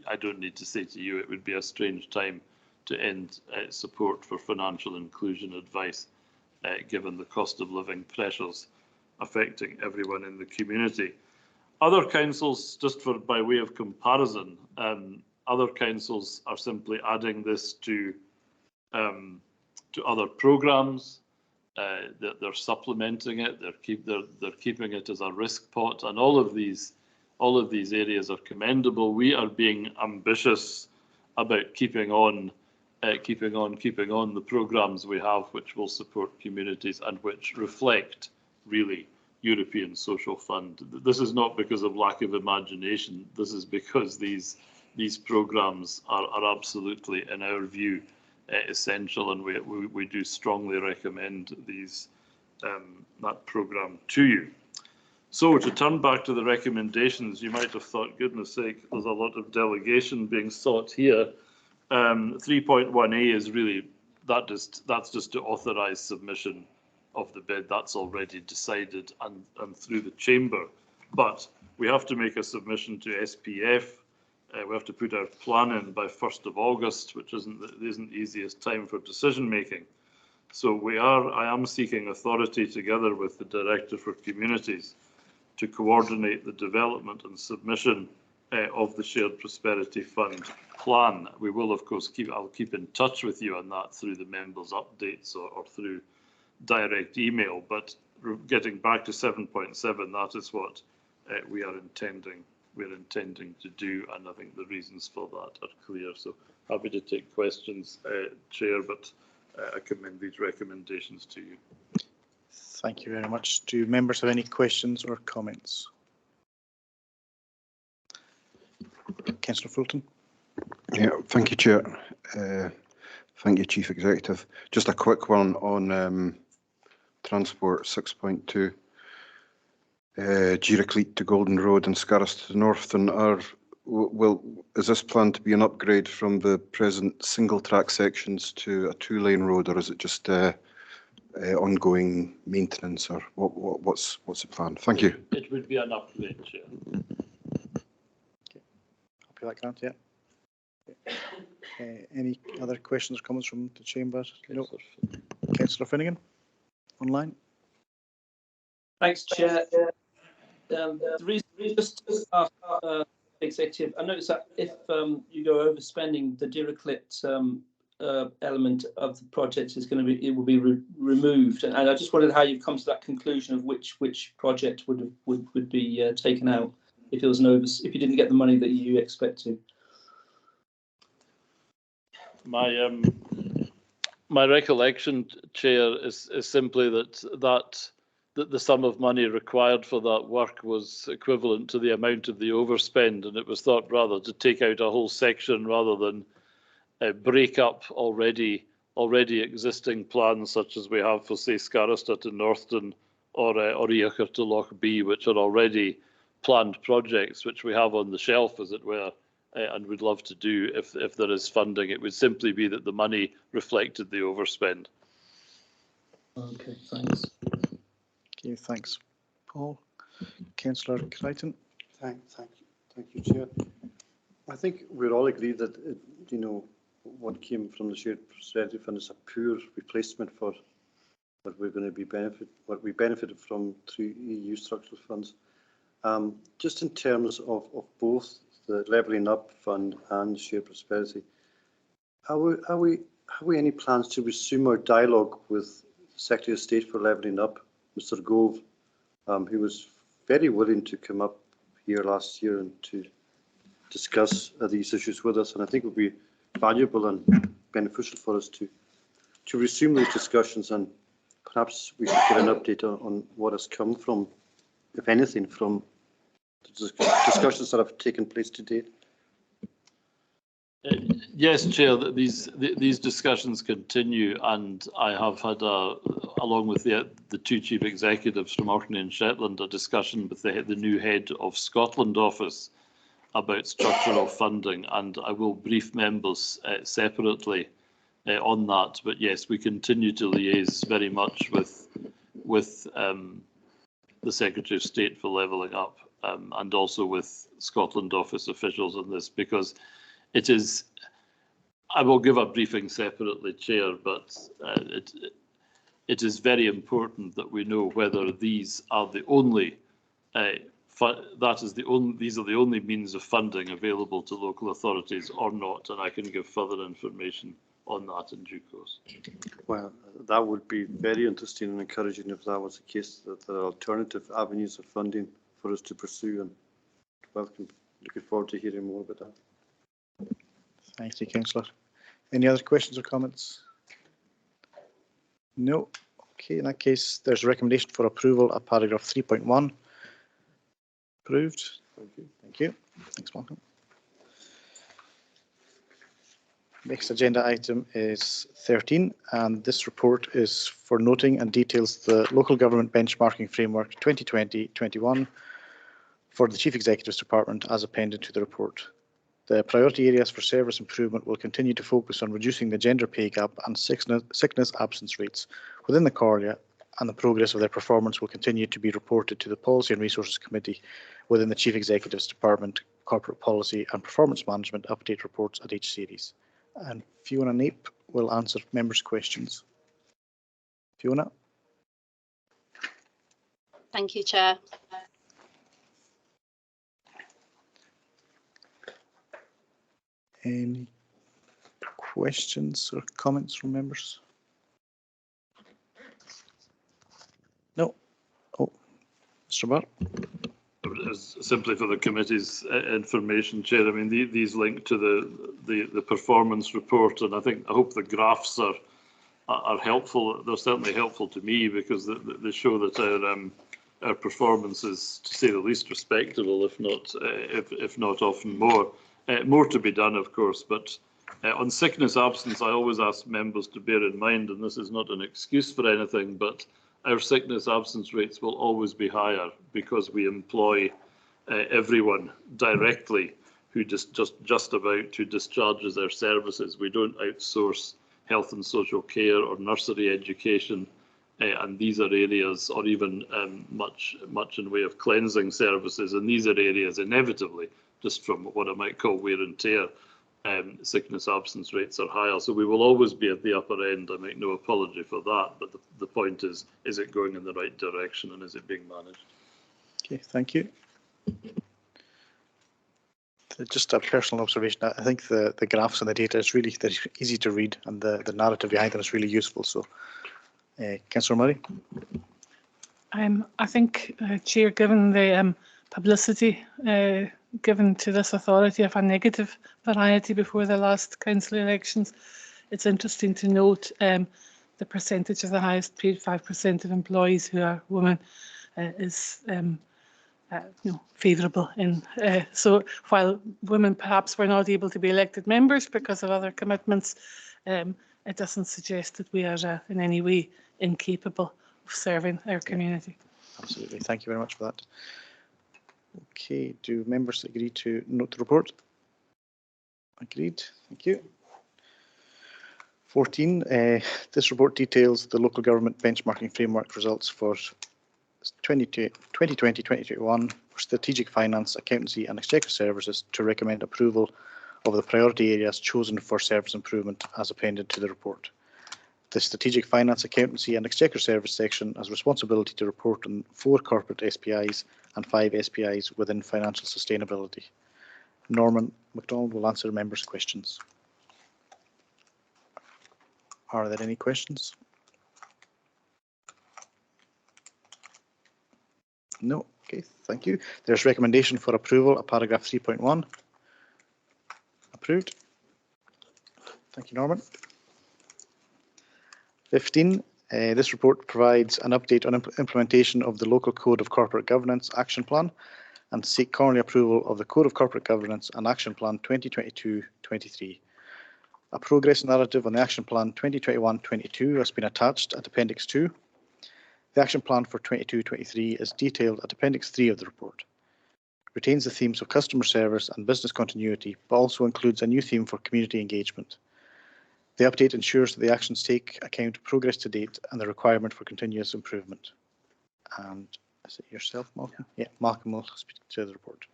I don't need to say to you it would be a strange time to end support for financial inclusion advice, given the cost of living pressures affecting everyone in the community. Other councils, just by way of comparison, other councils are simply adding this to other programmes. They're supplementing it. They're keeping it as a risk pot, and all of these areas are commendable. We are being ambitious about keeping on the programmes we have, which will support communities and which reflect really European Social Fund. This is not because of lack of imagination. This is because these programmes are absolutely, in our view, essential, and we do strongly recommend that programme to you. So to turn back to the recommendations, you might have thought, goodness sake, there's a lot of delegation being sought here. 3.1a is really, that's just to authorise submission of the bid. That's already decided and through the chamber. But we have to make a submission to SPF. We have to put our plan in by 1st of August, which isn't the easiest time for decision making. So I am seeking authority together with the Director for Communities to coordinate the development and submission of the Shared Prosperity Fund plan. We will, of course, I'll keep in touch with you on that through the members' updates or through direct email. But getting back to 7.7, that is what we're intending to do, and I think the reasons for that are clear. So happy to take questions, Chair, but I commend these recommendations to you. Thank you very much. Do members have any questions or comments? Councillor Fulton. Yeah, thank you, Chair. Thank you, Chief Executive. Just a quick one on Transport 6.2. Giracleet to Golden Road and Scarras to Northton is this planned to be an upgrade from the present single track sections to a 2-lane road, or is it just ongoing maintenance, or what's the plan? Thank you. It would be an upgrade, Chair. Okay. Happy with that, Grant, yeah. Any other questions or comments from the chamber? No. Councillor Finnegan, online. Thanks, Chair. The reason just to ask Executive, I noticed that if you go overspending, the Giracleet element of the project is going to be, it will be removed, and I just wondered how you've come to that conclusion of which project would be taken out if it was if you didn't get the money that you expect to. My recollection, Chair, is simply that the sum of money required for that work was equivalent to the amount of the overspend, and it was thought rather to take out a whole section rather than break up already existing plans, such as we have for, say, Scarraston to Northton or Eochar to Lochbee, which are already planned projects which we have on the shelf, as it were, and would love to do if there is funding. It would simply be that the money reflected the overspend. Okay, thanks. Okay, thanks, Paul. Councillor Crichton. Thank you, Chair. I think we're all agreed that what came from the Shared Prosperity Fund is a poor replacement for what we benefited from through EU structural funds. Just in terms of both the Levelling Up Fund and Shared Prosperity, have we any plans to resume our dialogue with the Secretary of State for Levelling Up, Mr. Gove, who was very willing to come up here last year and to discuss these issues with us, and I think it would be valuable and beneficial for us to resume those discussions, and perhaps we should get an update on what has come from, if anything, from the discussions that have taken place to date. Yes, Chair, these discussions continue, and I have had, along with the two chief executives from Orkney and Shetland, a discussion with the new head of Scotland office about structural funding, and I will brief members separately on that. But yes, we continue to liaise very much with the Secretary of State for Levelling Up, and also with Scotland Office officials on this, because it is, I will give a briefing separately, Chair, but it is very important that we know whether these are the only these are the only means of funding available to local authorities or not, and I can give further information on that in due course. Well, that would be very interesting and encouraging if that was the case, that there are alternative avenues of funding for us to pursue, and welcome. Looking forward to hearing more about that. Thank you, Councillor. Any other questions or comments? No. Okay, in that case, there's a recommendation for approval at paragraph 3.1. Approved. Thank you. Thank you. Thanks, Malcolm. Next agenda item is 13, and this report is for noting and details the Local Government Benchmarking Framework 2020-21 for the Chief Executive's Department as appended to the report. The priority areas for service improvement will continue to focus on reducing the gender pay gap and sickness absence rates within the CORLIA, and the progress of their performance will continue to be reported to the Policy and Resources Committee within the Chief Executive's Department Corporate Policy and Performance Management update reports at each series. And Fiona Nape will answer members' questions. Fiona. Thank you, Chair. Any questions or comments from members? No. Oh, Mr. Barr. Simply for the committee's information, Chair, I mean, these link to the performance report, and I hope the graphs are helpful. They're certainly helpful to me because they show that our performance is, to say the least, respectable, if not often more. More to be done, of course, but on sickness absence, I always ask members to bear in mind, and this is not an excuse for anything, but our sickness absence rates will always be higher because we employ everyone directly who just about to discharges their services. We don't outsource health and social care or nursery education, and these are areas, or even much in way of cleansing services, and these are areas inevitably, just from what I might call wear and tear, sickness absence rates are higher. So we will always be at the upper end. I make no apology for that, but the point is it going in the right direction and is it being managed? Okay, thank you. Just a personal observation, I think the graphs and the data is really easy to read, and the narrative behind them is really useful. So, Councillor Murray. I think, Chair, given the publicity given to this authority of a negative variety before the last council elections, it's interesting to note the percentage of the highest paid 5% of employees who are women is favourable. So while women perhaps were not able to be elected members because of other commitments, it doesn't suggest that we are in any way incapable of serving our community. Absolutely. Thank you very much for that. Okay, do members agree to note the report? Agreed. Thank you. 14. This report details the local government benchmarking framework results for 2020-2021 for strategic finance, accountancy and exchequer services to recommend approval of the priority areas chosen for service improvement as appended to the report. The strategic finance, accountancy and exchequer service section has responsibility to report on 4 corporate SPIs and 5 SPIs within financial sustainability. Norman MacDonald will answer members' questions. Are there any questions? No. Okay, thank you. There's recommendation for approval at paragraph 3.1. Approved. Thank you, Norman. 15. This report provides an update on implementation of the Local Code of Corporate Governance Action Plan and seek currently approval of the Code of Corporate Governance and Action Plan 2022-23. A progress narrative on the Action Plan 2021-22 has been attached at Appendix 2. The Action Plan for 22-23 is detailed at Appendix 3 of the report. It retains the themes of customer service and business continuity, but also includes a new theme for community engagement. The update ensures that the actions take account of progress to date and the requirement for continuous improvement. And is it yourself, Malcolm? Yeah, Malcolm will speak to the report.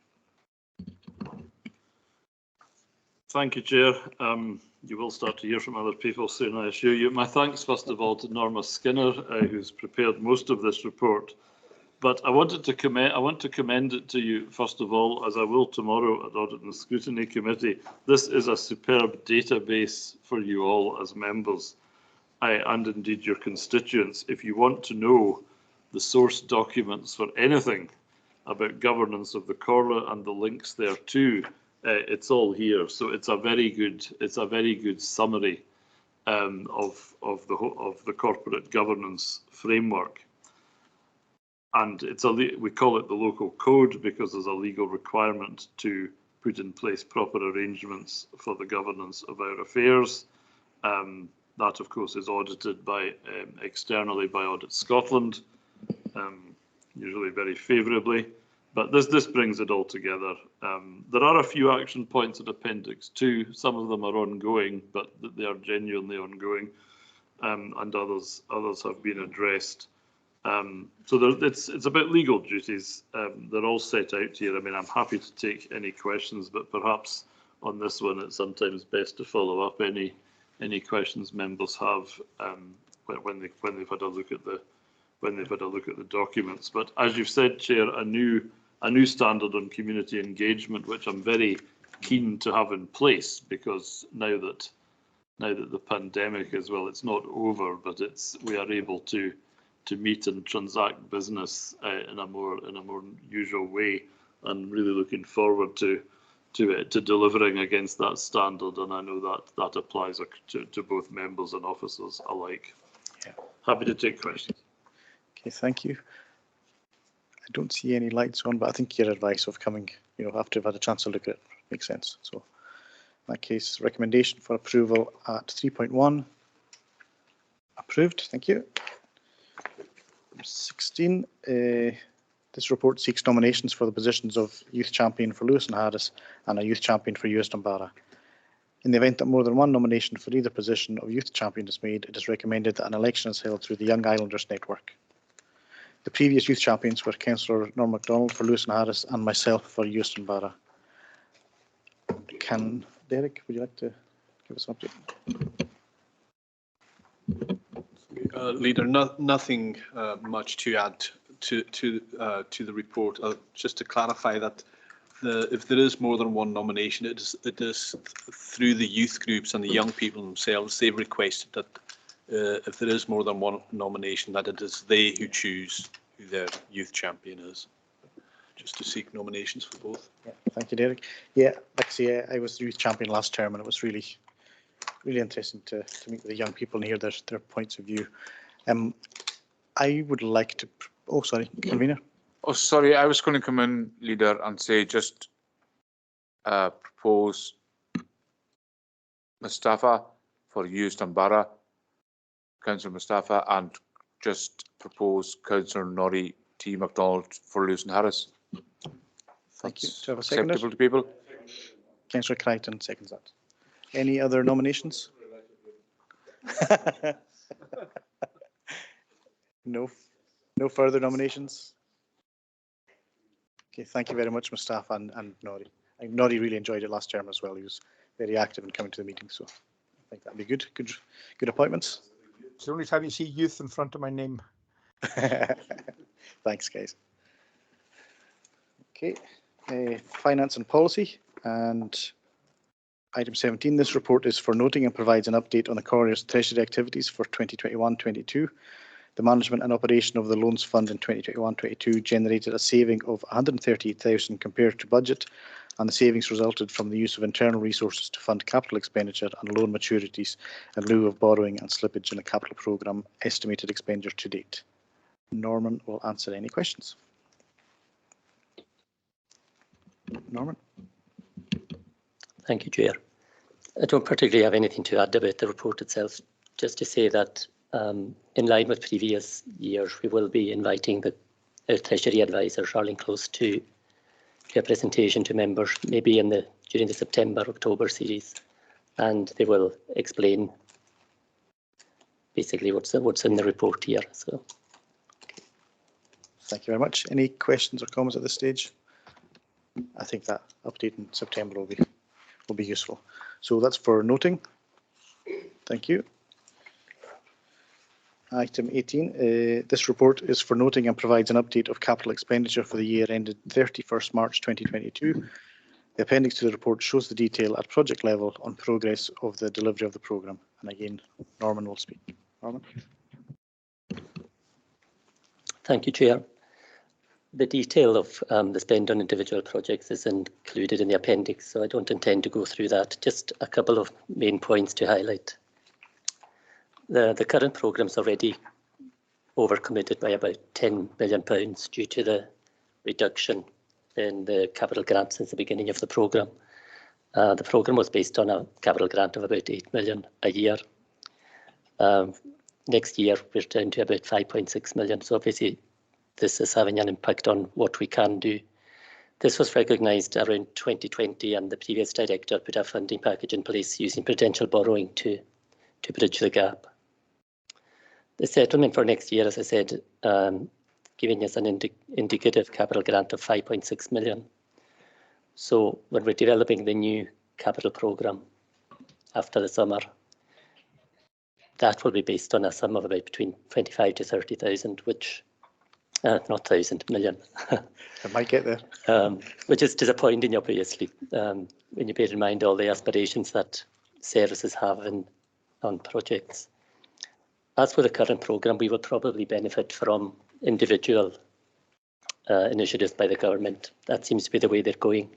Thank you, Chair. You will start to hear from other people soon, I assure you. My thanks, first of all, to Norma Skinner, who's prepared most of this report. But I want to commend it to you, first of all, as I will tomorrow at Audit and Scrutiny Committee. This is a superb database for you all as members, and indeed your constituents. If you want to know the source documents for anything about governance of the Corla and the links thereto, it's all here. So it's a very good summary of the corporate governance framework. And we call it the local code because there's a legal requirement to put in place proper arrangements for the governance of our affairs. That, of course, is audited externally by Audit Scotland, usually very favourably. But this brings it all together. There are a few action points in Appendix 2. Some of them are ongoing, but they are genuinely ongoing, and others have been addressed. So it's about legal duties. They're all set out here. I mean, I'm happy to take any questions, but perhaps on this one, it's sometimes best to follow up any questions members have when they've had a look at the documents. But as you've said, Chair, a new standard on community engagement, which I'm very keen to have in place, because now that the pandemic as well, it's not over, but we are able to meet and transact business in a more usual way, and really looking forward to delivering against that standard. And I know that applies to both members and officers alike. Yeah. Happy to take questions. Okay, thank you. I don't see any lights on, but I think your advice of coming, after you've had a chance to look at it makes sense. So in that case, recommendation for approval at 3.1 approved. Thank you. 16. This report seeks nominations for the positions of Youth Champion for Lewis and Harris and a Youth Champion for USDunbarra. In the event that more than one nomination for either position of Youth Champion is made, it is recommended that an election is held through the Young Islanders Network. The previous Youth Champions were Councillor Norm MacDonald for Lewis and Harris and myself for USDunbarra. Derek, would you like to give us an update? Leader, nothing much to add to the report. Just to clarify that if there is more than one nomination, it is through the youth groups and the young people themselves. They've requested that if there is more than one nomination, that it is they who choose who their youth champion is. Just to seek nominations for both. Yeah, thank you, Derek. Yeah, like I say, I was the youth champion last term, and it was really interesting to meet with the young people and hear their points of view. I would like to. Oh, sorry, convener. Oh, sorry, I was going to come in, Leader, and say just propose Mustafa for USDunbarra, Councillor Mustafa, and just propose Councillor Norrie T. MacDonald for Lewis and Harris. Thank you. Do you have a seconder? Acceptable to people? Councillor Crichton seconds that. Any other nominations? No further nominations? Okay, thank you very much, Mustafa and Norrie. Norrie really enjoyed it last term as well. He was very active in coming to the meeting, so I think that'd be good. Good appointments. It's the only time you see youth in front of my name. Thanks, guys. Okay, finance and policy, and item 17. This report is for noting and provides an update on the Corrier's treasury activities for 2021-22. The management and operation of the loans fund in 2021-22 generated a saving of 138,000 compared to budget, and the savings resulted from the use of internal resources to fund capital expenditure and loan maturities in lieu of borrowing and slippage in the capital programme estimated expenditure to date. Norman will answer any questions. Norman. Thank you, Chair. I don't particularly have anything to add about the report itself, just to say that in line with previous years, we will be inviting our Treasury Advisor, Charlene Close, to a presentation to members, maybe during the September-October series, and they will explain basically what's in the report here. So Thank you very much. Any questions or comments at this stage? I think that update in September will be useful. So that's for noting. Thank you. Item 18. This report is for noting and provides an update of capital expenditure for the year ended 31st March 2022. The appendix to the report shows the detail at project level on progress of the delivery of the programme. And again, Norman will speak. Norman. thank you, Chair. The detail of the spend on individual projects is included in the appendix, so I don't intend to go through that. Just a couple of main points to highlight. The current programme is already overcommitted by about £10 million due to the reduction in the capital grant since the beginning of the programme. The programme was based on a capital grant of about £8 million a year. Next year, we're down to about £5.6 million. So obviously, this is having an impact on what we can do. This was recognised around 2020, and the previous director put a funding package in place using potential borrowing to bridge the gap. The settlement for next year, as I said, giving us an indicative capital grant of £5.6 million. So when we're developing the new capital programme after the summer, that will be based on a sum of about between 25 to 30,000, which not thousand, million. I might get there. Which is disappointing, obviously, when you bear in mind all the aspirations that services have on projects. As for the current programme, we will probably benefit from individual initiatives by the government. That seems to be the way they're going.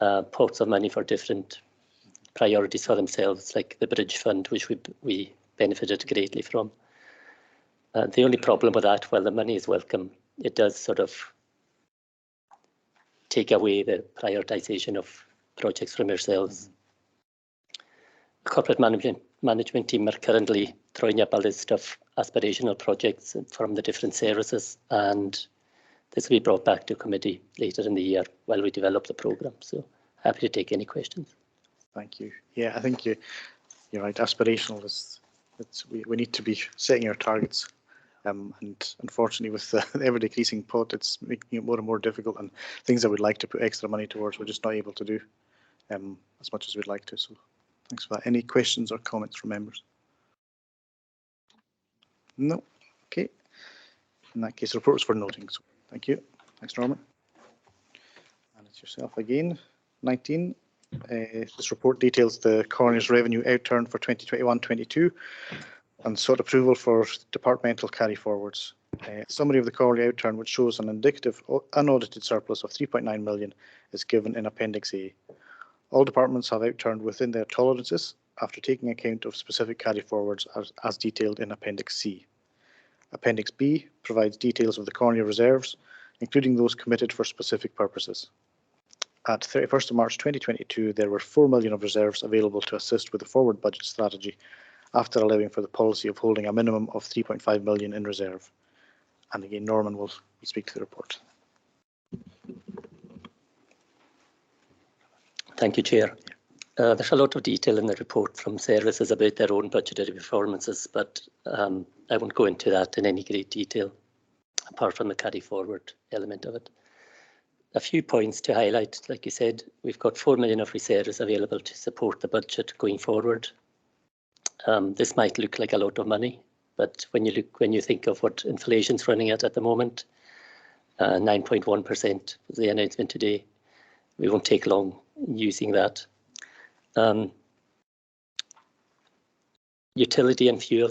Pots of money for different priorities for themselves, like the Bridge Fund, which we benefited greatly from. The only problem with that, while the money is welcome, it does sort of take away the prioritisation of projects from yourselves. The corporate management team are currently throwing up a list of aspirational projects from the different services, and this will be brought back to committee later in the year while we develop the programme. So happy to take any questions. Thank you. Yeah, I think you're right. Aspirational is we need to be setting our targets. And unfortunately, with the ever-decreasing pot, it's making it more and more difficult, and things that we'd like to put extra money towards, we're just not able to do as much as we'd like to. So thanks for that. Any questions or comments from members? No. Okay. In that case, reports for noting. So thank you. Thanks, Norman. And it's yourself again. 19. This report details the coroner's revenue outturn for 2021-22. And sought approval for departmental carry forwards. Summary of the quarterly outturn, which shows an indicative unaudited surplus of 3.9 million, is given in Appendix A. All departments have outturned within their tolerances after taking account of specific carry forwards as detailed in Appendix C. Appendix B provides details of the coroner reserves, including those committed for specific purposes. At 31st of March 2022, there were 4 million of reserves available to assist with the forward budget strategy, after allowing for the policy of holding a minimum of 3.5 million in reserve. And again, Norman will speak to the report. Thank you, Chair. There's a lot of detail in the report from services about their own budgetary performances, but I won't go into that in any great detail, apart from the carry forward element of it. A few points to highlight. Like you said, we've got 4 million of reserves available to support the budget going forward. This might look like a lot of money, but when you think of what inflation's running at the moment, 9.1% was the announcement today. We won't take long using that. Utility and fuel.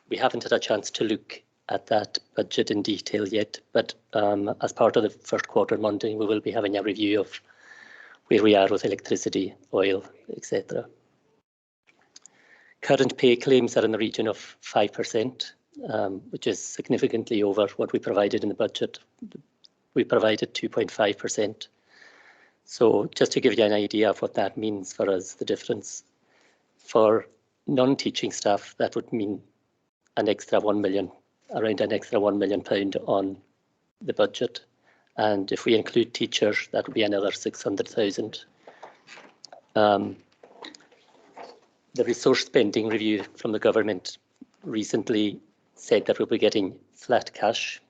We haven't had a chance to look at that budget in detail yet, but as part of the first quarter monitoring, we will be having a review of where we are with electricity, oil, etc. Current pay claims are in the region of 5%, which is significantly over what we provided in the budget. We provided 2.5%. So just to give you an idea of what that means for us, the difference. For non-teaching staff, that would mean an extra 1 million, around an extra £1 million on the budget. And if we include teachers, that would be another 600,000. the resource spending review from the government recently said that we'll be getting flat cash.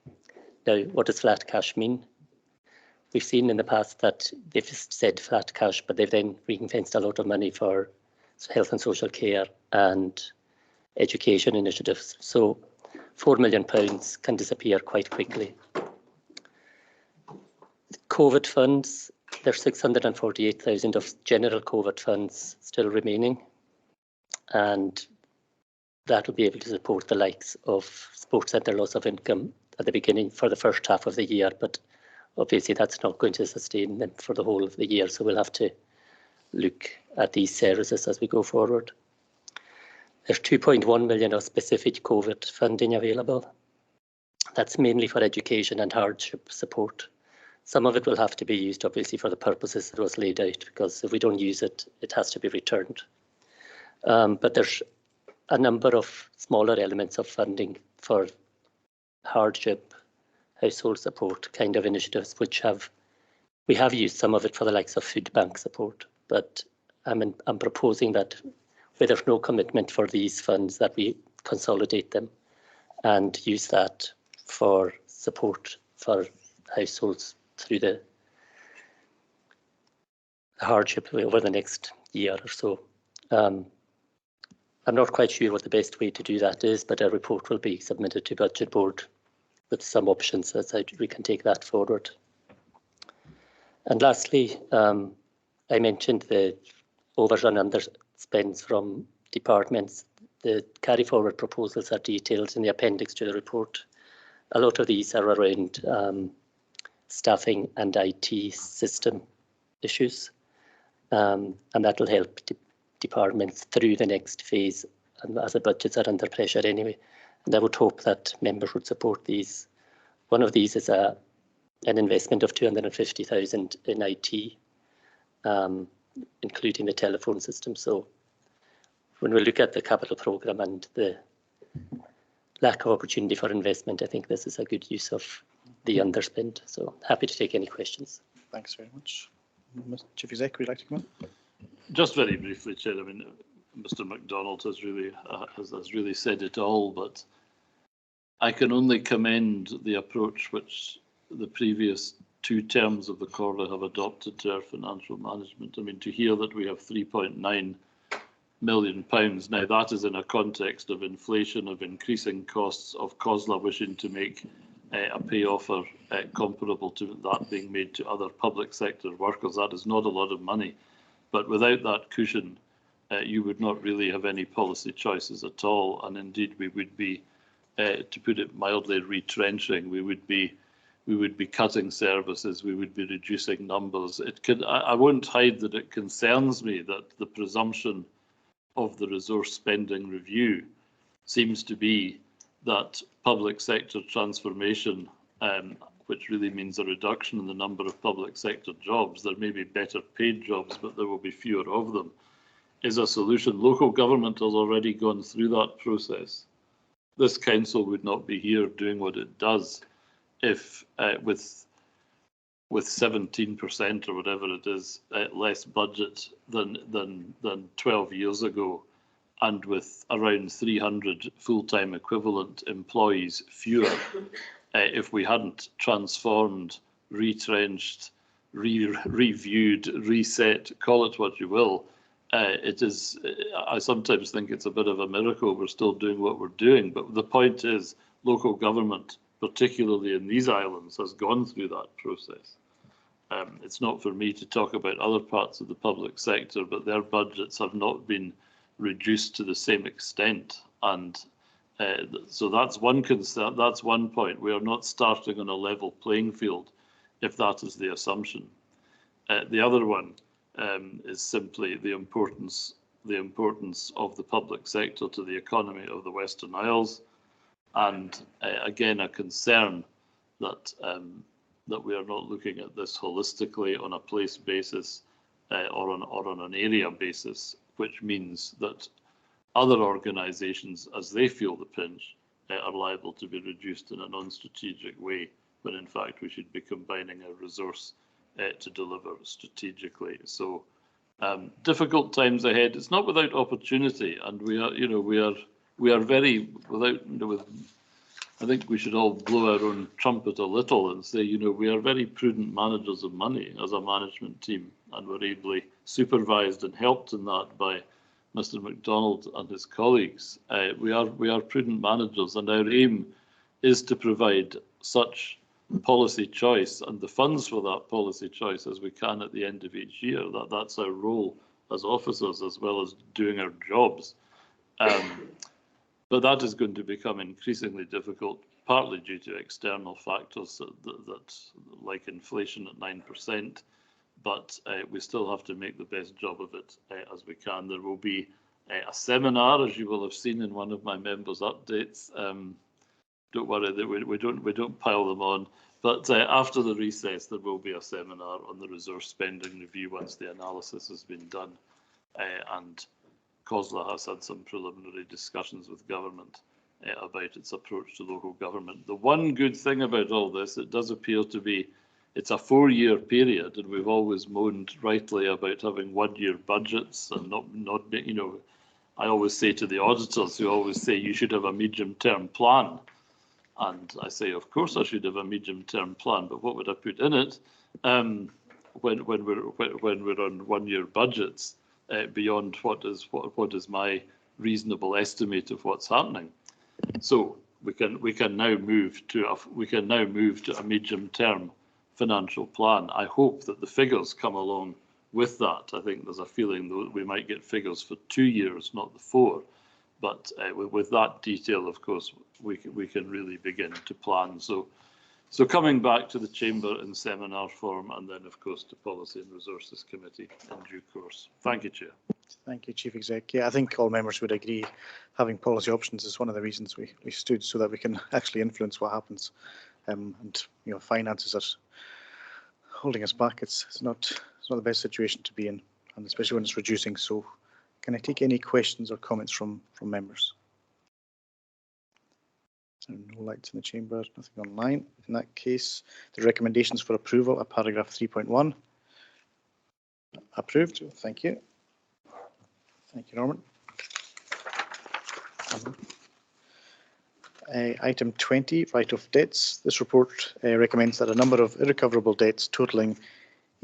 Now, what does flat cash mean? We've seen in the past that they've just said flat cash, but they've then ring-fenced a lot of money for health and social care and education initiatives. So £4 million can disappear quite quickly. COVID funds, there's 648,000 of general COVID funds still remaining, and that will be able to support the likes of sports centre loss of income at the beginning for the first half of the year, but obviously that's not going to sustain them for the whole of the year, so we'll have to look at these services as we go forward. There's 2.1 million of specific COVID funding available. That's mainly for education and hardship support. Some of it will have to be used, obviously, for the purposes that was laid out, because if we don't use it, it has to be returned. But there's a number of smaller elements of funding for hardship, household support kind of initiatives, which we have used some of it for the likes of food bank support, but I'm proposing that where there's no commitment for these funds, that we consolidate them and use that for support for households through the hardship over the next year or so. I'm not quite sure what the best way to do that is, but a report will be submitted to Budget Board with some options as how we can take that forward. And lastly, I mentioned the overs and underspends from departments. The carry forward proposals are detailed in the appendix to the report. A lot of these are around staffing and IT system issues, and that will help departments through the next phase, and as the budgets are under pressure anyway. And I would hope that members would support these. One of these is an investment of 250,000 in IT, including the telephone system. So when we look at the capital programme and the lack of opportunity for investment, I think this is a good use of the underspend. So happy to take any questions. Thanks very much. Chief Executive, would you like to come in? Just very briefly, Chair. I mean, Mr. MacDonald has really said it all, but I can only commend the approach which the previous two terms of the Corla have adopted to our financial management. I mean, to hear that we have £3.9 million, now that is in a context of inflation, of increasing costs, of COSLA wishing to make a pay offer comparable to that being made to other public sector workers. That is not a lot of money. But without that cushion, you would not really have any policy choices at all. And indeed, we would be, to put it mildly, retrenching. We would be cutting services. We would be reducing numbers. I won't hide that it concerns me that the presumption of the resource spending review seems to be that public sector transformation, which really means a reduction in the number of public sector jobs, there may be better paid jobs, but there will be fewer of them, is a solution. Local government has already gone through that process. This council would not be here doing what it does if with 17% or whatever it is less budget than 12 years ago, and with around 300 full-time equivalent employees fewer. If we hadn't transformed, retrenched, reviewed, reset, call it what you will, I sometimes think it's a bit of a miracle we're still doing what we're doing. But the point is, local government, particularly in these islands, has gone through that process. It's not for me to talk about other parts of the public sector, but their budgets have not been reduced to the same extent. And so that's one concern. That's one point. We are not starting on a level playing field, if that is the assumption. The other one is simply the importance of the public sector to the economy of the Western Isles, and again a concern that that we are not looking at this holistically on a place basis or on an area basis, which means that other organisations, as they feel the pinch, are liable to be reduced in a non-strategic way, when in fact we should be combining our resource to deliver strategically. So Difficult times ahead. It's not without opportunity, and we are very I think we should all blow our own trumpet a little and say, we are very prudent managers of money as a management team, and we're ably supervised and helped in that by Mr. MacDonald and his colleagues. We are prudent managers, and our aim is to provide such policy choice and the funds for that policy choice as we can at the end of each year. That's our role as officers, as well as doing our jobs. But that is going to become increasingly difficult, partly due to external factors that like inflation at 9%, but we still have to make the best job of it as we can. There will be a seminar, as you will have seen in one of my members' updates. Don't worry that we don't pile them on. But after the recess, there will be a seminar on the resource spending review once the analysis has been done, and COSLA has had some preliminary discussions with government about its approach to local government. The one good thing about all this, it does appear to be, it's a 4-year period, and we've always moaned rightly about having 1-year budgets and not, I always say to the auditors who always say you should have a medium-term plan. And I say, of course, I should have a medium-term plan, but what would I put in it when we're on 1-year budgets beyond what is my reasonable estimate of what's happening? So we can now move to a medium-term financial plan. I hope that the figures come along with that. I think there's a feeling that we might get figures for 2 years, not the 4. But with that detail, of course, we can really begin to plan. So coming back to the Chamber in seminar form, and then, of course, to Policy and Resources Committee in due course. Thank you, Chair. Thank you, Chief Exec. Yeah, I think all members would agree having policy options is one of the reasons we stood, so that we can actually influence what happens. And finances are holding us back. It's not the best situation to be in, and especially when it's reducing. So can I take any questions or comments from members? No lights in the chamber, nothing online. In that case, the recommendations for approval are paragraph 3.1. Approved. Thank you. Thank you, Norman. Item 20, write-off debts. This report recommends that a number of irrecoverable debts totalling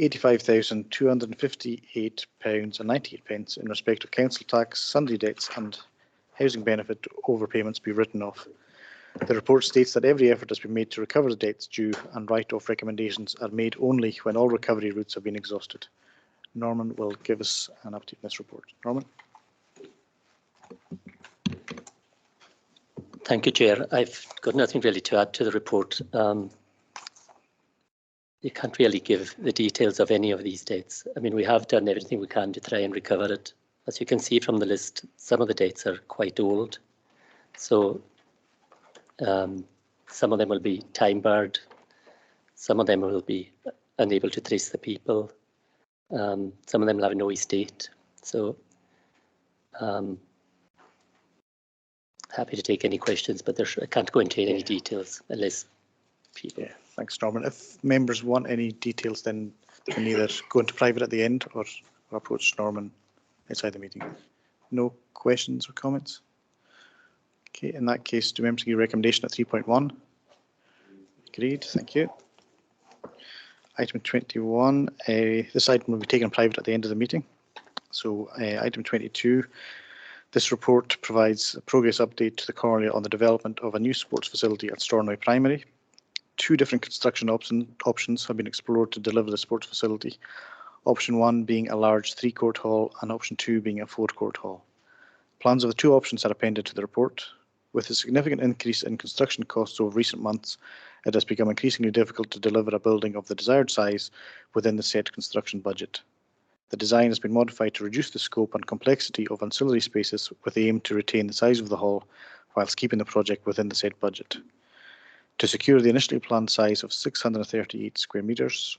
£85,258.98 in respect of council tax, sundry debts and housing benefit overpayments be written off. The report states that every effort has been made to recover the debts due, and write-off recommendations are made only when all recovery routes have been exhausted. Norman will give us an update in this report. Norman. Thank you, Chair. I've got nothing really to add to the report. You can't really give the details of any of these dates. I mean, we have done everything we can to try and recover it. As you can see from the list, some of the dates are quite old. So some of them will be time barred. Some of them will be unable to trace the people. Some of them will have no estate. So happy to take any questions, but I can't go into any details unless people. Yeah, thanks, Norman. If members want any details, then they can either go into private at the end or approach Norman outside the meeting. No questions or comments? Okay, in that case, do members give a recommendation at 3.1? Agreed, thank you. Item 21, this item will be taken private at the end of the meeting. So item 22, this report provides a progress update to the Cornwall on the development of a new sports facility at Stornoway Primary. 2 different construction options have been explored to deliver the sports facility. Option 1 being a large 3-court hall and option 2 being a 4-court hall. Plans of the 2 options are appended to the report. With a significant increase in construction costs over recent months, it has become increasingly difficult to deliver a building of the desired size within the set construction budget. The design has been modified to reduce the scope and complexity of ancillary spaces with the aim to retain the size of the hall whilst keeping the project within the set budget. To secure the initially planned size of 638 square metres,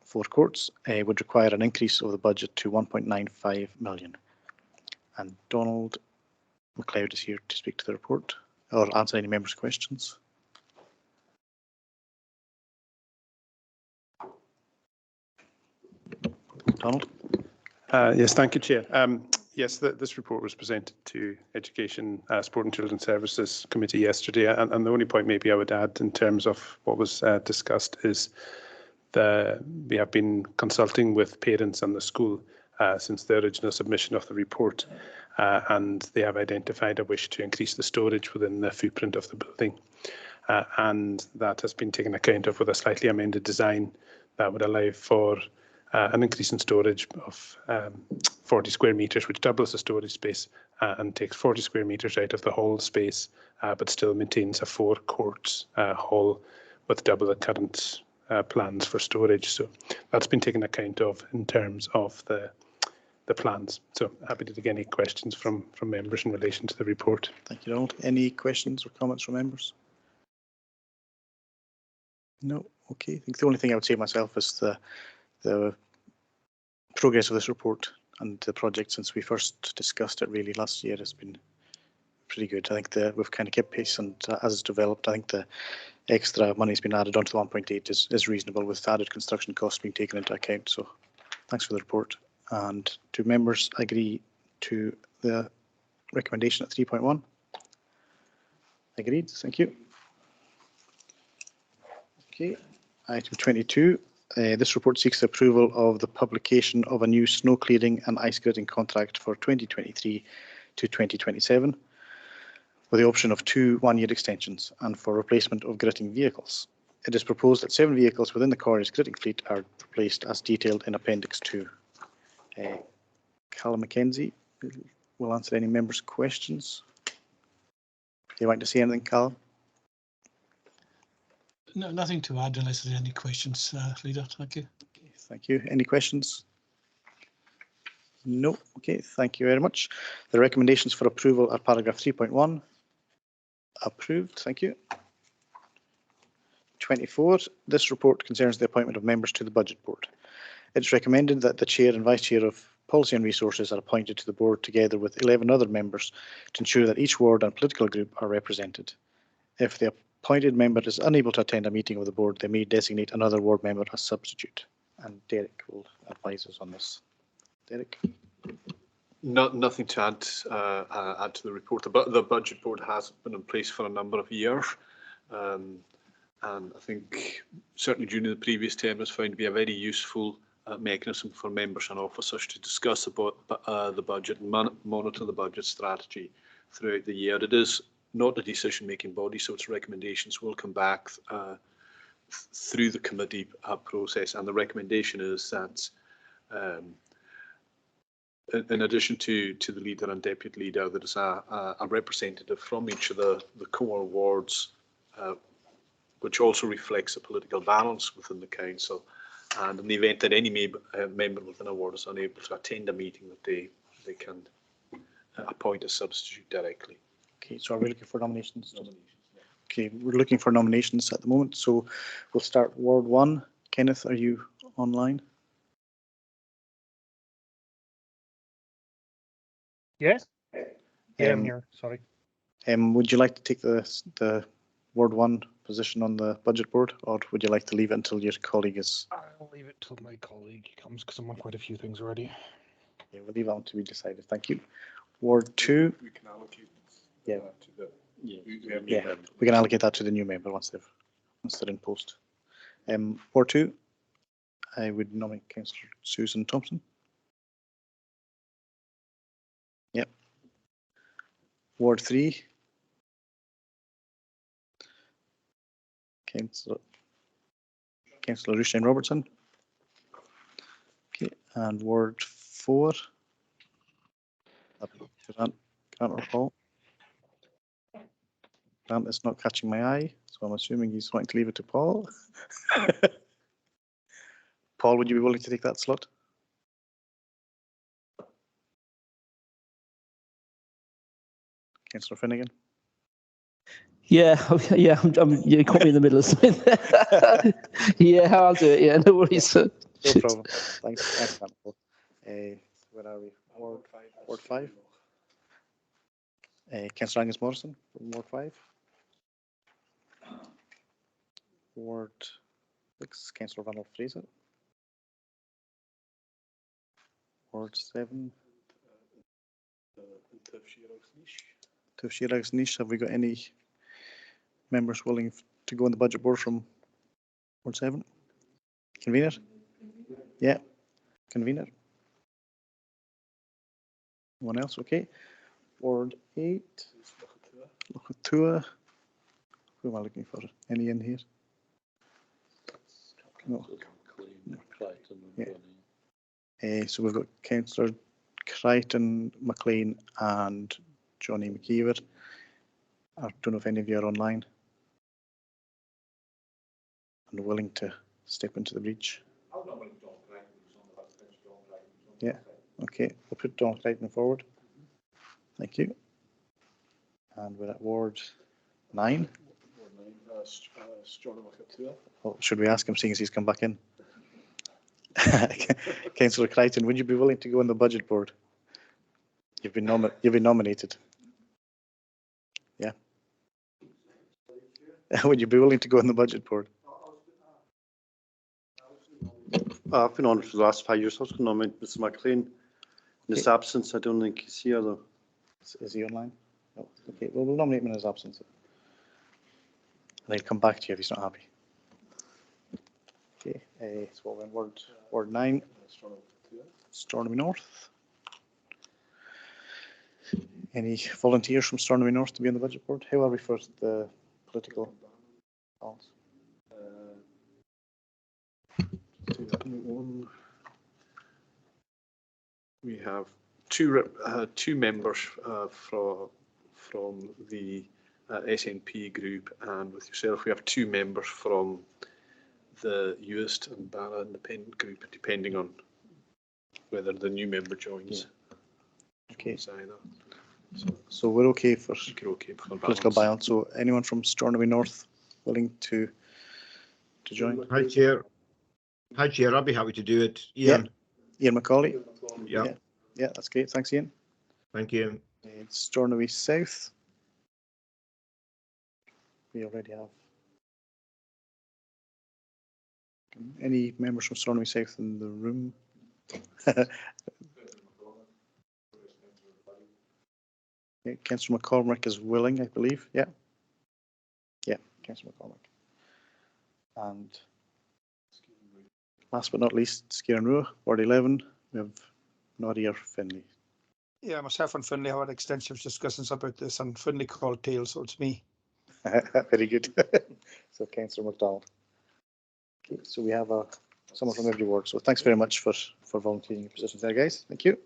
4 courts would require an increase of the budget to 1.95 million. And Donald McLeod is here to speak to the report or answer any members' questions. Donald. Yes, thank you, Chair. Yes, this report was presented to Education, Sport and Children's Services Committee yesterday, and the only point maybe I would add in terms of what was discussed is we have been consulting with parents and the school since the original submission of the report, and they have identified a wish to increase the storage within the footprint of the building, and that has been taken account of with a slightly amended design that would allow for an increase in storage of 40 square metres, which doubles the storage space and takes 40 square metres out of the hall space, but still maintains a 4 courts hall with double the current plans for storage. So that's been taken account of in terms of the plans. So happy to take any questions from members in relation to the report. Thank you, Donald. Any questions or comments from members? No. Okay. I think the only thing I would say myself is the progress of this report and the project since we first discussed it really last year has been pretty good. I think we've kind of kept pace, and as it's developed, I think the extra money has been added onto the 1.8 is reasonable with added construction costs being taken into account. So thanks for the report. And do members agree to the recommendation at 3.1? Agreed. Thank you. Okay. Item 22. This report seeks the approval of the publication of a new snow clearing and ice gritting contract for 2023 to 2027, with the option of 2 one-year extensions and for replacement of gritting vehicles. It is proposed that 7 vehicles within the quarry's gritting fleet are replaced as detailed in Appendix 2. Callum McKenzie will answer any members' questions. Do you want to say anything, Callum? No, nothing to add unless there are any questions, Leader. Thank you. Okay, thank you. Any questions? No. Okay, thank you very much. The recommendations for approval are paragraph 3.1. Approved. Thank you. 24. This report concerns the appointment of members to the Budget Board. It is recommended that the Chair and Vice Chair of Policy and Resources are appointed to the Board together with 11 other members to ensure that each ward and political group are represented. If the appointed member is unable to attend a meeting of the Board, they may designate another ward member as substitute. And Derek will advise us on this. Derek? Nothing to add to the report. The Budget Board has been in place for a number of years. And I think certainly during the previous term has found to be a very useful mechanism for members and officers to discuss about the budget and monitor the budget strategy throughout the year. It is not a decision-making body, so its recommendations will come back through the committee process, and the recommendation is that in addition to the leader and deputy leader, there is a representative from each of the core wards, which also reflects a political balance within the council. And in the event that any member within a ward is unable to attend a meeting, that they can appoint a substitute directly. Okay, so are we looking for nominations? Okay, we're looking for nominations at the moment. So we'll start Ward 1. Kenneth, are you online? Yes. Yeah, I'm here. Sorry. Would you like to take the Ward 1 position on the Budget Board, or would you like to leave it until your colleague is? I'll leave it till my colleague comes because I'm on quite a few things already. Yeah, we'll leave that to be decided. Thank you. Ward 2. We can allocate Yeah. to the Yeah, we can allocate that to the new member once they're in post. Ward 2, I would nominate Councillor Susan Thompson. Yep. Ward 3. Councillor Rushden Robertson. Okay, and Ward 4. Grant or Paul. Grant is not catching my eye, so I'm assuming he's wanting to leave it to Paul. Paul, would you be willing to take that slot? Councillor Finnegan. Yeah, you caught me in the middle of something. Yeah, I'll do it. Yeah, no worries. No problem. Thanks, Paul. Where are we? Ward 5. Councillor Angus Morrison from Ward 5. Ward 6, Councillor Ronald Fraser. Ward 7. Tufshira's niche. Have we got any members willing to go on the budget board from Ward 7? Convener? Yeah. Convener? Anyone else? Okay. Ward 8. Lochatua. Who am I looking for? Any in here? No. Yeah. So we've got Councillor Crichton, McLean and Johnny McKeever. I don't know if any of you are online and willing to step into the breach. Yeah, okay, we'll put Don Crichton forward. Thank you. And we're at Ward 9. Oh, should we ask him, seeing as he's come back in? Councillor Crichton, would you be willing to go on the budget board? You've been nominated. Yeah. Would you be willing to go on the budget board? I've been on it for the last 5 years. I was going to nominate Mr. McLean. In his absence, I don't think he's here though. Is he online? No. Okay, well, we'll nominate him in his absence. And he'll come back to you if he's not happy. Okay, so we're in Ward 9, Stornoway North. Any volunteers from Stornoway North to be on the budget board? How are we for the political balance? We have two members from the SNP group, and with yourself we have 2 members from the Uist and Barra Independent group, depending on whether the new member joins. Yeah. Okay. So we're okay for political balance. So anyone from Stornoway North willing to join? Hi, Chair. I'll be happy to do it. Ian. Yeah. Ian Macaulay. Yeah. Yeah, that's great. Thanks, Ian. Thank you. Stornoway South. We already have. Any members from Stornoway South in the room? Yeah, Councillor McCormick is willing, I believe. Yeah. Yeah, Councillor McCormick. And last but not least, Skieran Rua, Ward 11. We have Nadia Finlay. Yeah, myself and Finlay had extensive discussions about this, and Finlay called tail, so it's me. Very good. So Councillor MacDonald. Okay, so we have someone from every ward. So thanks very much for volunteering your positions there, guys. Thank you.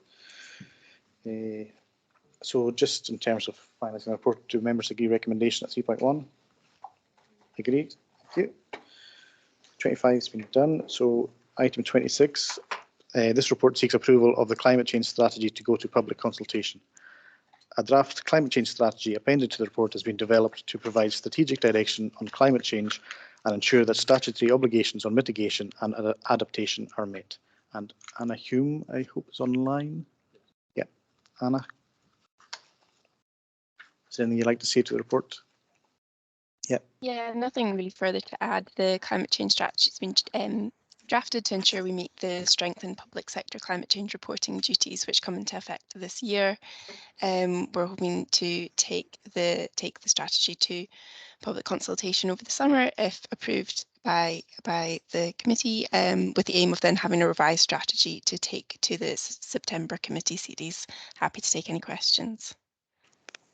So just in terms of finalising the report, do members agree recommendation at 3.1? Agreed. Thank you. 25 has been done. So item 26. This report seeks approval of the climate change strategy to go to public consultation. A draft climate change strategy appended to the report has been developed to provide strategic direction on climate change and ensure that statutory obligations on mitigation and adaptation are met. And Anna Hume, I hope, is online. Yeah, Anna. Is there anything you'd like to say to the report? Yeah. Yeah, nothing really further to add. The climate change strategy has been drafted to ensure we meet the strengthened public sector climate change reporting duties which come into effect this year. We're hoping to take the strategy to public consultation over the summer if approved by the committee, with the aim of then having a revised strategy to take to the September committee series. Happy to take any questions.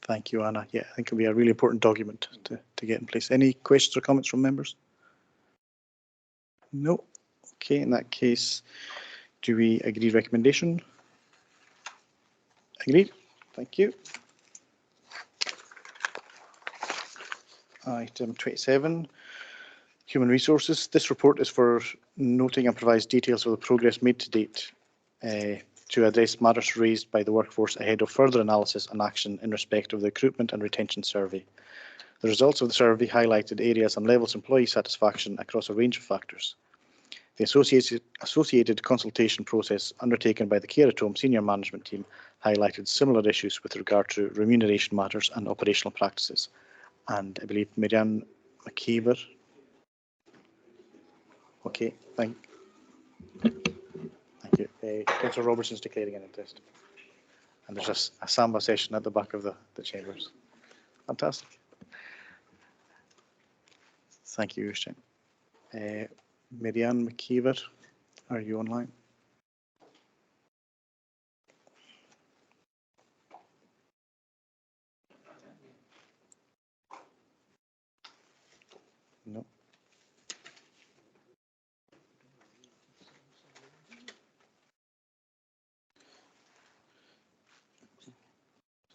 Thank you, Anna. Yeah, I think it'll be a really important document to get in place. Any questions or comments from members? No. Okay, in that case, do we agree recommendation? Agreed. Thank you. Item 27, human resources. This report is for noting and provides details of the progress made to date to address matters raised by the workforce ahead of further analysis and action in respect of the recruitment and retention survey. The results of the survey highlighted areas and levels of employee satisfaction across a range of factors. The associated consultation process undertaken by the Care at Home senior management team highlighted similar issues with regard to remuneration matters and operational practices. And I believe Marianne McKeever. Okay, thank you. Councillor Robertson's declaring an interest. And there's a samba session at the back of the chambers. Fantastic. Thank you, Christian. Marianne McKeever, are you online? No.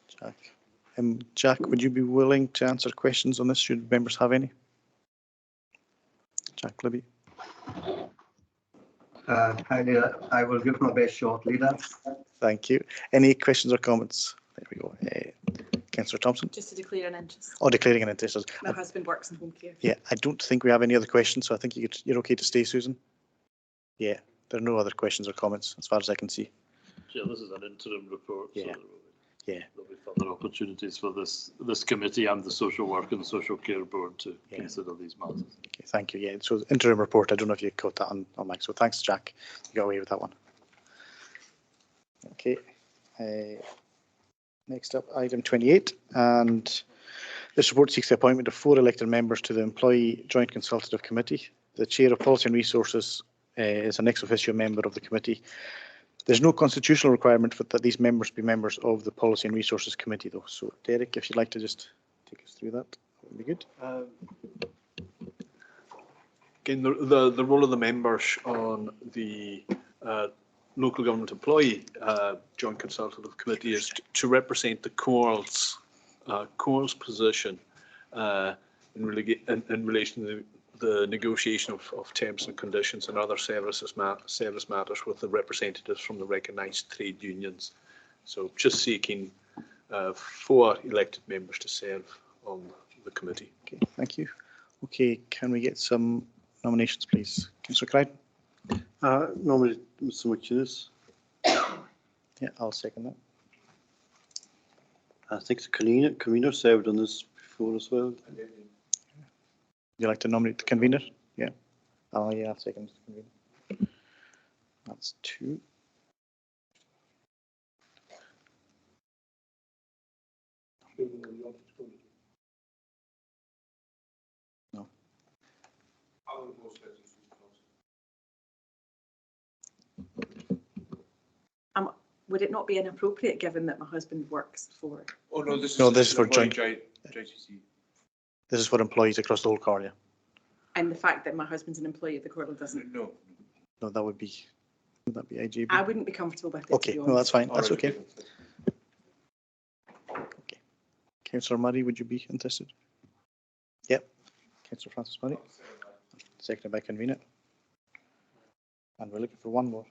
Jack. Jack, would you be willing to answer questions on this? Should members have any? Jack Libby. I will give my best shot, Leader. Thank you. Any questions or comments? There we go. Councillor Thompson. Just to declare an interest. Oh, declaring an interest. My husband works in home care. Yeah, I don't think we have any other questions, so I think you're okay to stay, Susan. Yeah, there are no other questions or comments as far as I can see. Chair, this is an interim report. Yeah. So yeah. There'll be further opportunities for this committee and the Social Work and Social Care Board to consider these matters. Okay, thank you. Yeah, so interim report. I don't know if you caught that on mic. So thanks, Jack. You got away with that one. Okay. Next up, item 28, and this report seeks the appointment of 4 elected members to the Employee Joint Consultative Committee. The Chair of Policy and Resources is an ex officio member of the committee. There's no constitutional requirement for that these members be members of the Policy and Resources Committee, though. So, Derek, if you'd like to just take us through that, that would be good. Again, the role of the members on the Local Government Employee Joint Consultative Committee is to represent the CORL's position in relation to the negotiation of terms and conditions and other service matters with the representatives from the recognised trade unions. So just seeking 4 elected members to serve on the committee. Okay, thank you. Okay, can we get some nominations, please? Councillor Crichton. Nominate Mr. McInnes. Yeah, I'll second that. I think the convener served on this before as well. Would you like to nominate the convener? Yeah. Oh, yeah, I'll second the convener. That's 2. No. Would it not be inappropriate given that my husband works for? Oh no, this is for joint. JCC. This is for employees across the whole car, yeah. And the fact that my husband's an employee of the Coral doesn't. No. No, that would be. Would that be IJB? I wouldn't be comfortable with it. Okay, no, that's fine. That's okay. Okay. Councillor Murray, would you be interested? Yep. Councillor Francis Murray. Seconded by convener. And we're looking for one more.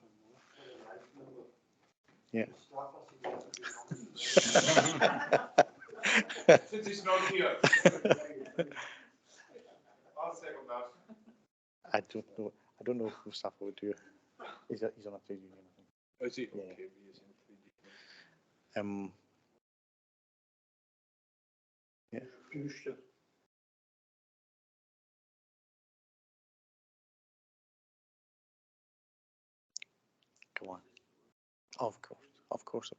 Yeah. Since he's not here. I'll second that. I don't know who Safa would do. He's on a trade union, I think. Oh, is he? Yeah. Okay. Yeah. Come on. Of course.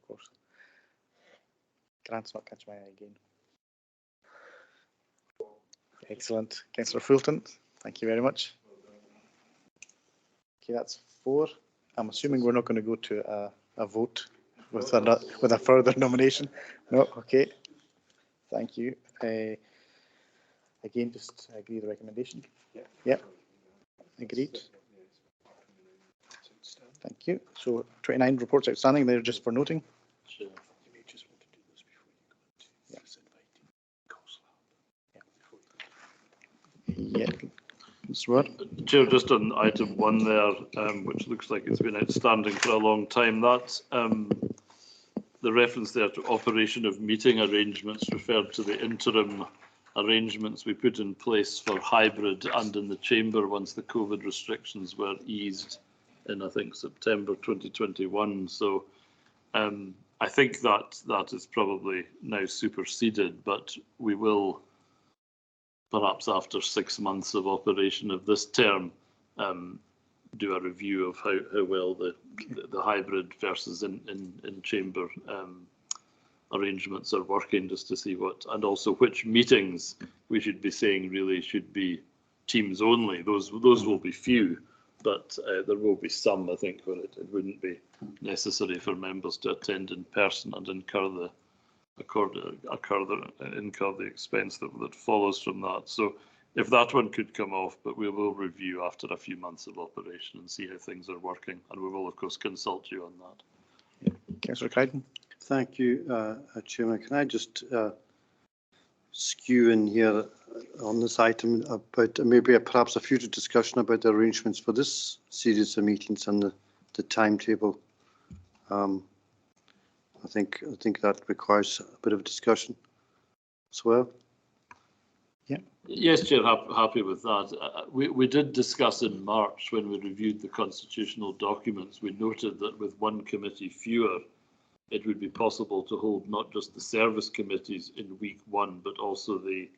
Grant's not catch my eye again. Excellent. Councillor Fulton, thank you very much. Okay, that's 4. I'm assuming we're not going to go to a vote with a further nomination. No, okay. Thank you. Again, just agree the recommendation. Yeah. Agreed. Thank you. So 29 reports outstanding. They're just for noting. Sure. Yeah. Swear. Chair, just on item 1 there, which looks like it's been outstanding for a long time, that the reference there to operation of meeting arrangements referred to the interim arrangements we put in place for hybrid and in the chamber once the COVID restrictions were eased in, I think, September 2021. So I think that is probably now superseded, but we will, perhaps after 6 months of operation of this term, do a review of how well the hybrid versus in chamber arrangements are working, just to see what, and also which meetings we should be saying really should be Teams only. Those will be few, but there will be some, I think, where it wouldn't be necessary for members to attend in person and incur the expense that follows from that. So if that one could come off, but we will review after a few months of operation and see how things are working, and we will of course consult you on that. Councillor Crichton. Thank you, Chairman. Can I just skew in here on this item about maybe perhaps a future discussion about the arrangements for this series of meetings and the timetable? I think that requires a bit of discussion as well. Yeah. Yes, Chair, happy with that. We did discuss in March when we reviewed the constitutional documents. We noted that with one committee fewer, it would be possible to hold not just the service committees in week one, but also the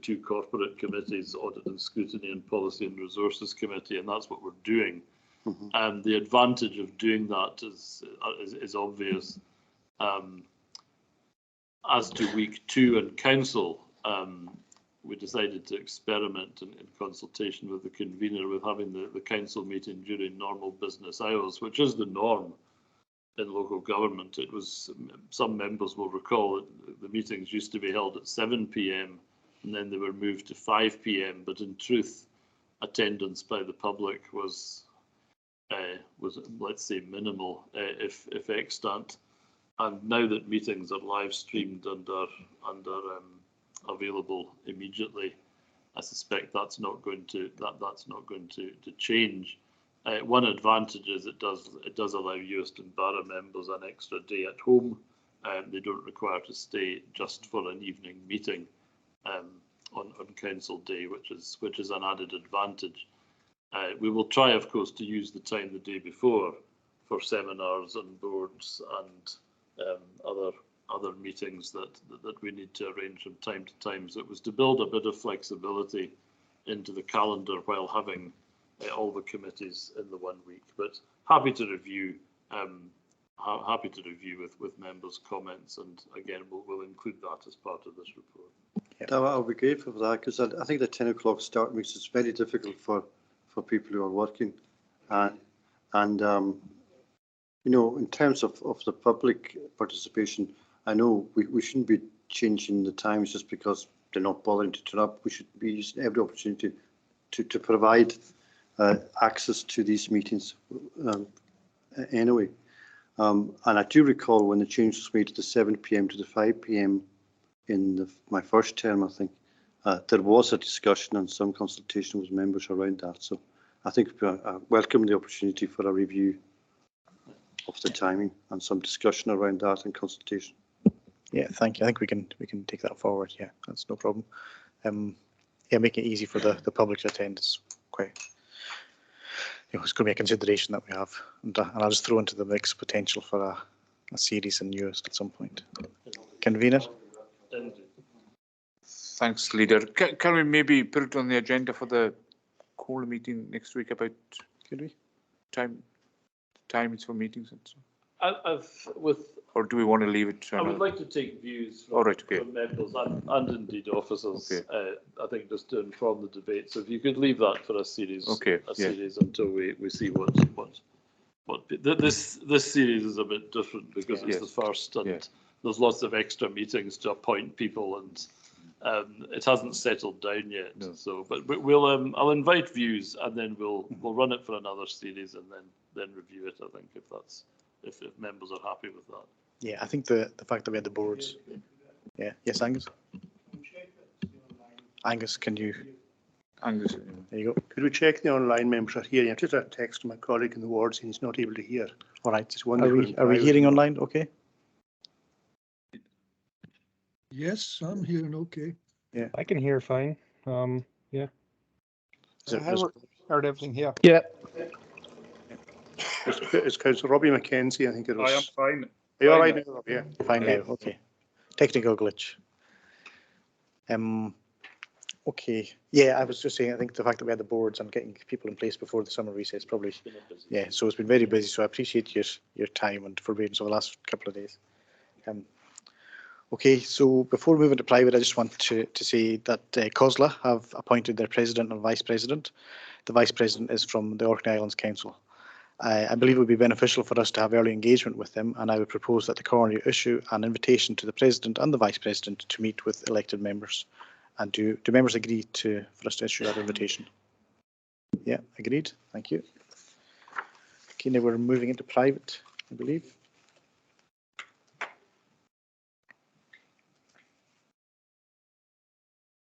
two corporate committees, Audit and Scrutiny and Policy and Resources Committee, and that's what we're doing. And the advantage of doing that is obvious. As to week two and council, we decided to experiment in consultation with the convener with having the council meeting during normal business hours, which is the norm in local government. It was, some members will recall that the meetings used to be held at 7 p.m. and then they were moved to 5 p.m. But in truth, attendance by the public was let's say minimal, if extant. And now that meetings are live streamed and are available immediately, I suspect that's not going to change. One advantage is it does allow Euston Borough members an extra day at home. They don't require to stay just for an evening meeting on council day, which is an added advantage. We will try, of course, to use the time the day before for seminars and boards and other meetings that we need to arrange from time to time. So it was to build a bit of flexibility into the calendar while having all the committees in the 1 week. But happy to review with members' comments, and again we'll include that as part of this report. I'll be grateful for that, because I think the 10 o'clock start makes it very difficult for people who are working, and you know, in terms of the public participation, I know we shouldn't be changing the times just because they're not bothering to turn up. We should be using every opportunity to provide access to these meetings anyway. And I do recall when the change was made to the 7 p.m. to the 5 p.m. in my first term, I think there was a discussion and some consultation with members around that. So I think I welcome the opportunity for a review of the timing and some discussion around that and consultation. Yeah, thank you. I think we can take that forward. Yeah, that's no problem. Yeah, make it easy for the public to attend. It's quite, it's going to be a consideration that we have, and I'll just throw into the mix potential for a series in Newest at some point. Convener. Thanks, Leader. Can we maybe put it on the agenda for the call meeting next week about? Could we? Times for meetings and so. Or do we want to leave it? I would like to take views from, from members and indeed officers. Okay. I think just to inform the debate. So if you could leave that for a series, series until we see what this series is a bit different because it's the first, and there's lots of extra meetings to appoint people, and it hasn't settled down yet. No. So, but we'll I'll invite views, and then we'll run it for another series, and then review it. I think if members are happy with that. Yeah, I think the fact that we had the boards. Yeah. Yes, Angus. Angus, can you? Angus, there you go. Could we check the online members are hearing? I just had a text from my colleague in the ward saying he's not able to hear. All right. Are we hearing online? Okay. Yes, I'm hearing okay. Yeah, I can hear fine. Yeah. I heard everything here. Yeah. It's Councillor Robbie McKenzie, I think it was. I am fine. Are you all right now, Robbie? Yeah. Fine now. Okay. Technical glitch. Okay, yeah, I was just saying, I think the fact that we had the boards and getting people in place before the summer recess probably, yeah, so it's been very busy, so I appreciate your time and forbearance over the last couple of days. Okay, so before moving to private, I just want to say that COSLA have appointed their president and vice president. The vice president is from the Orkney Islands Council. I believe it would be beneficial for us to have early engagement with them, and I would propose that the coroner issue an invitation to the president and the vice president to meet with elected members. And do members agree for us to issue that invitation? Yeah, agreed. Thank you. Okay, now we're moving into private, I believe.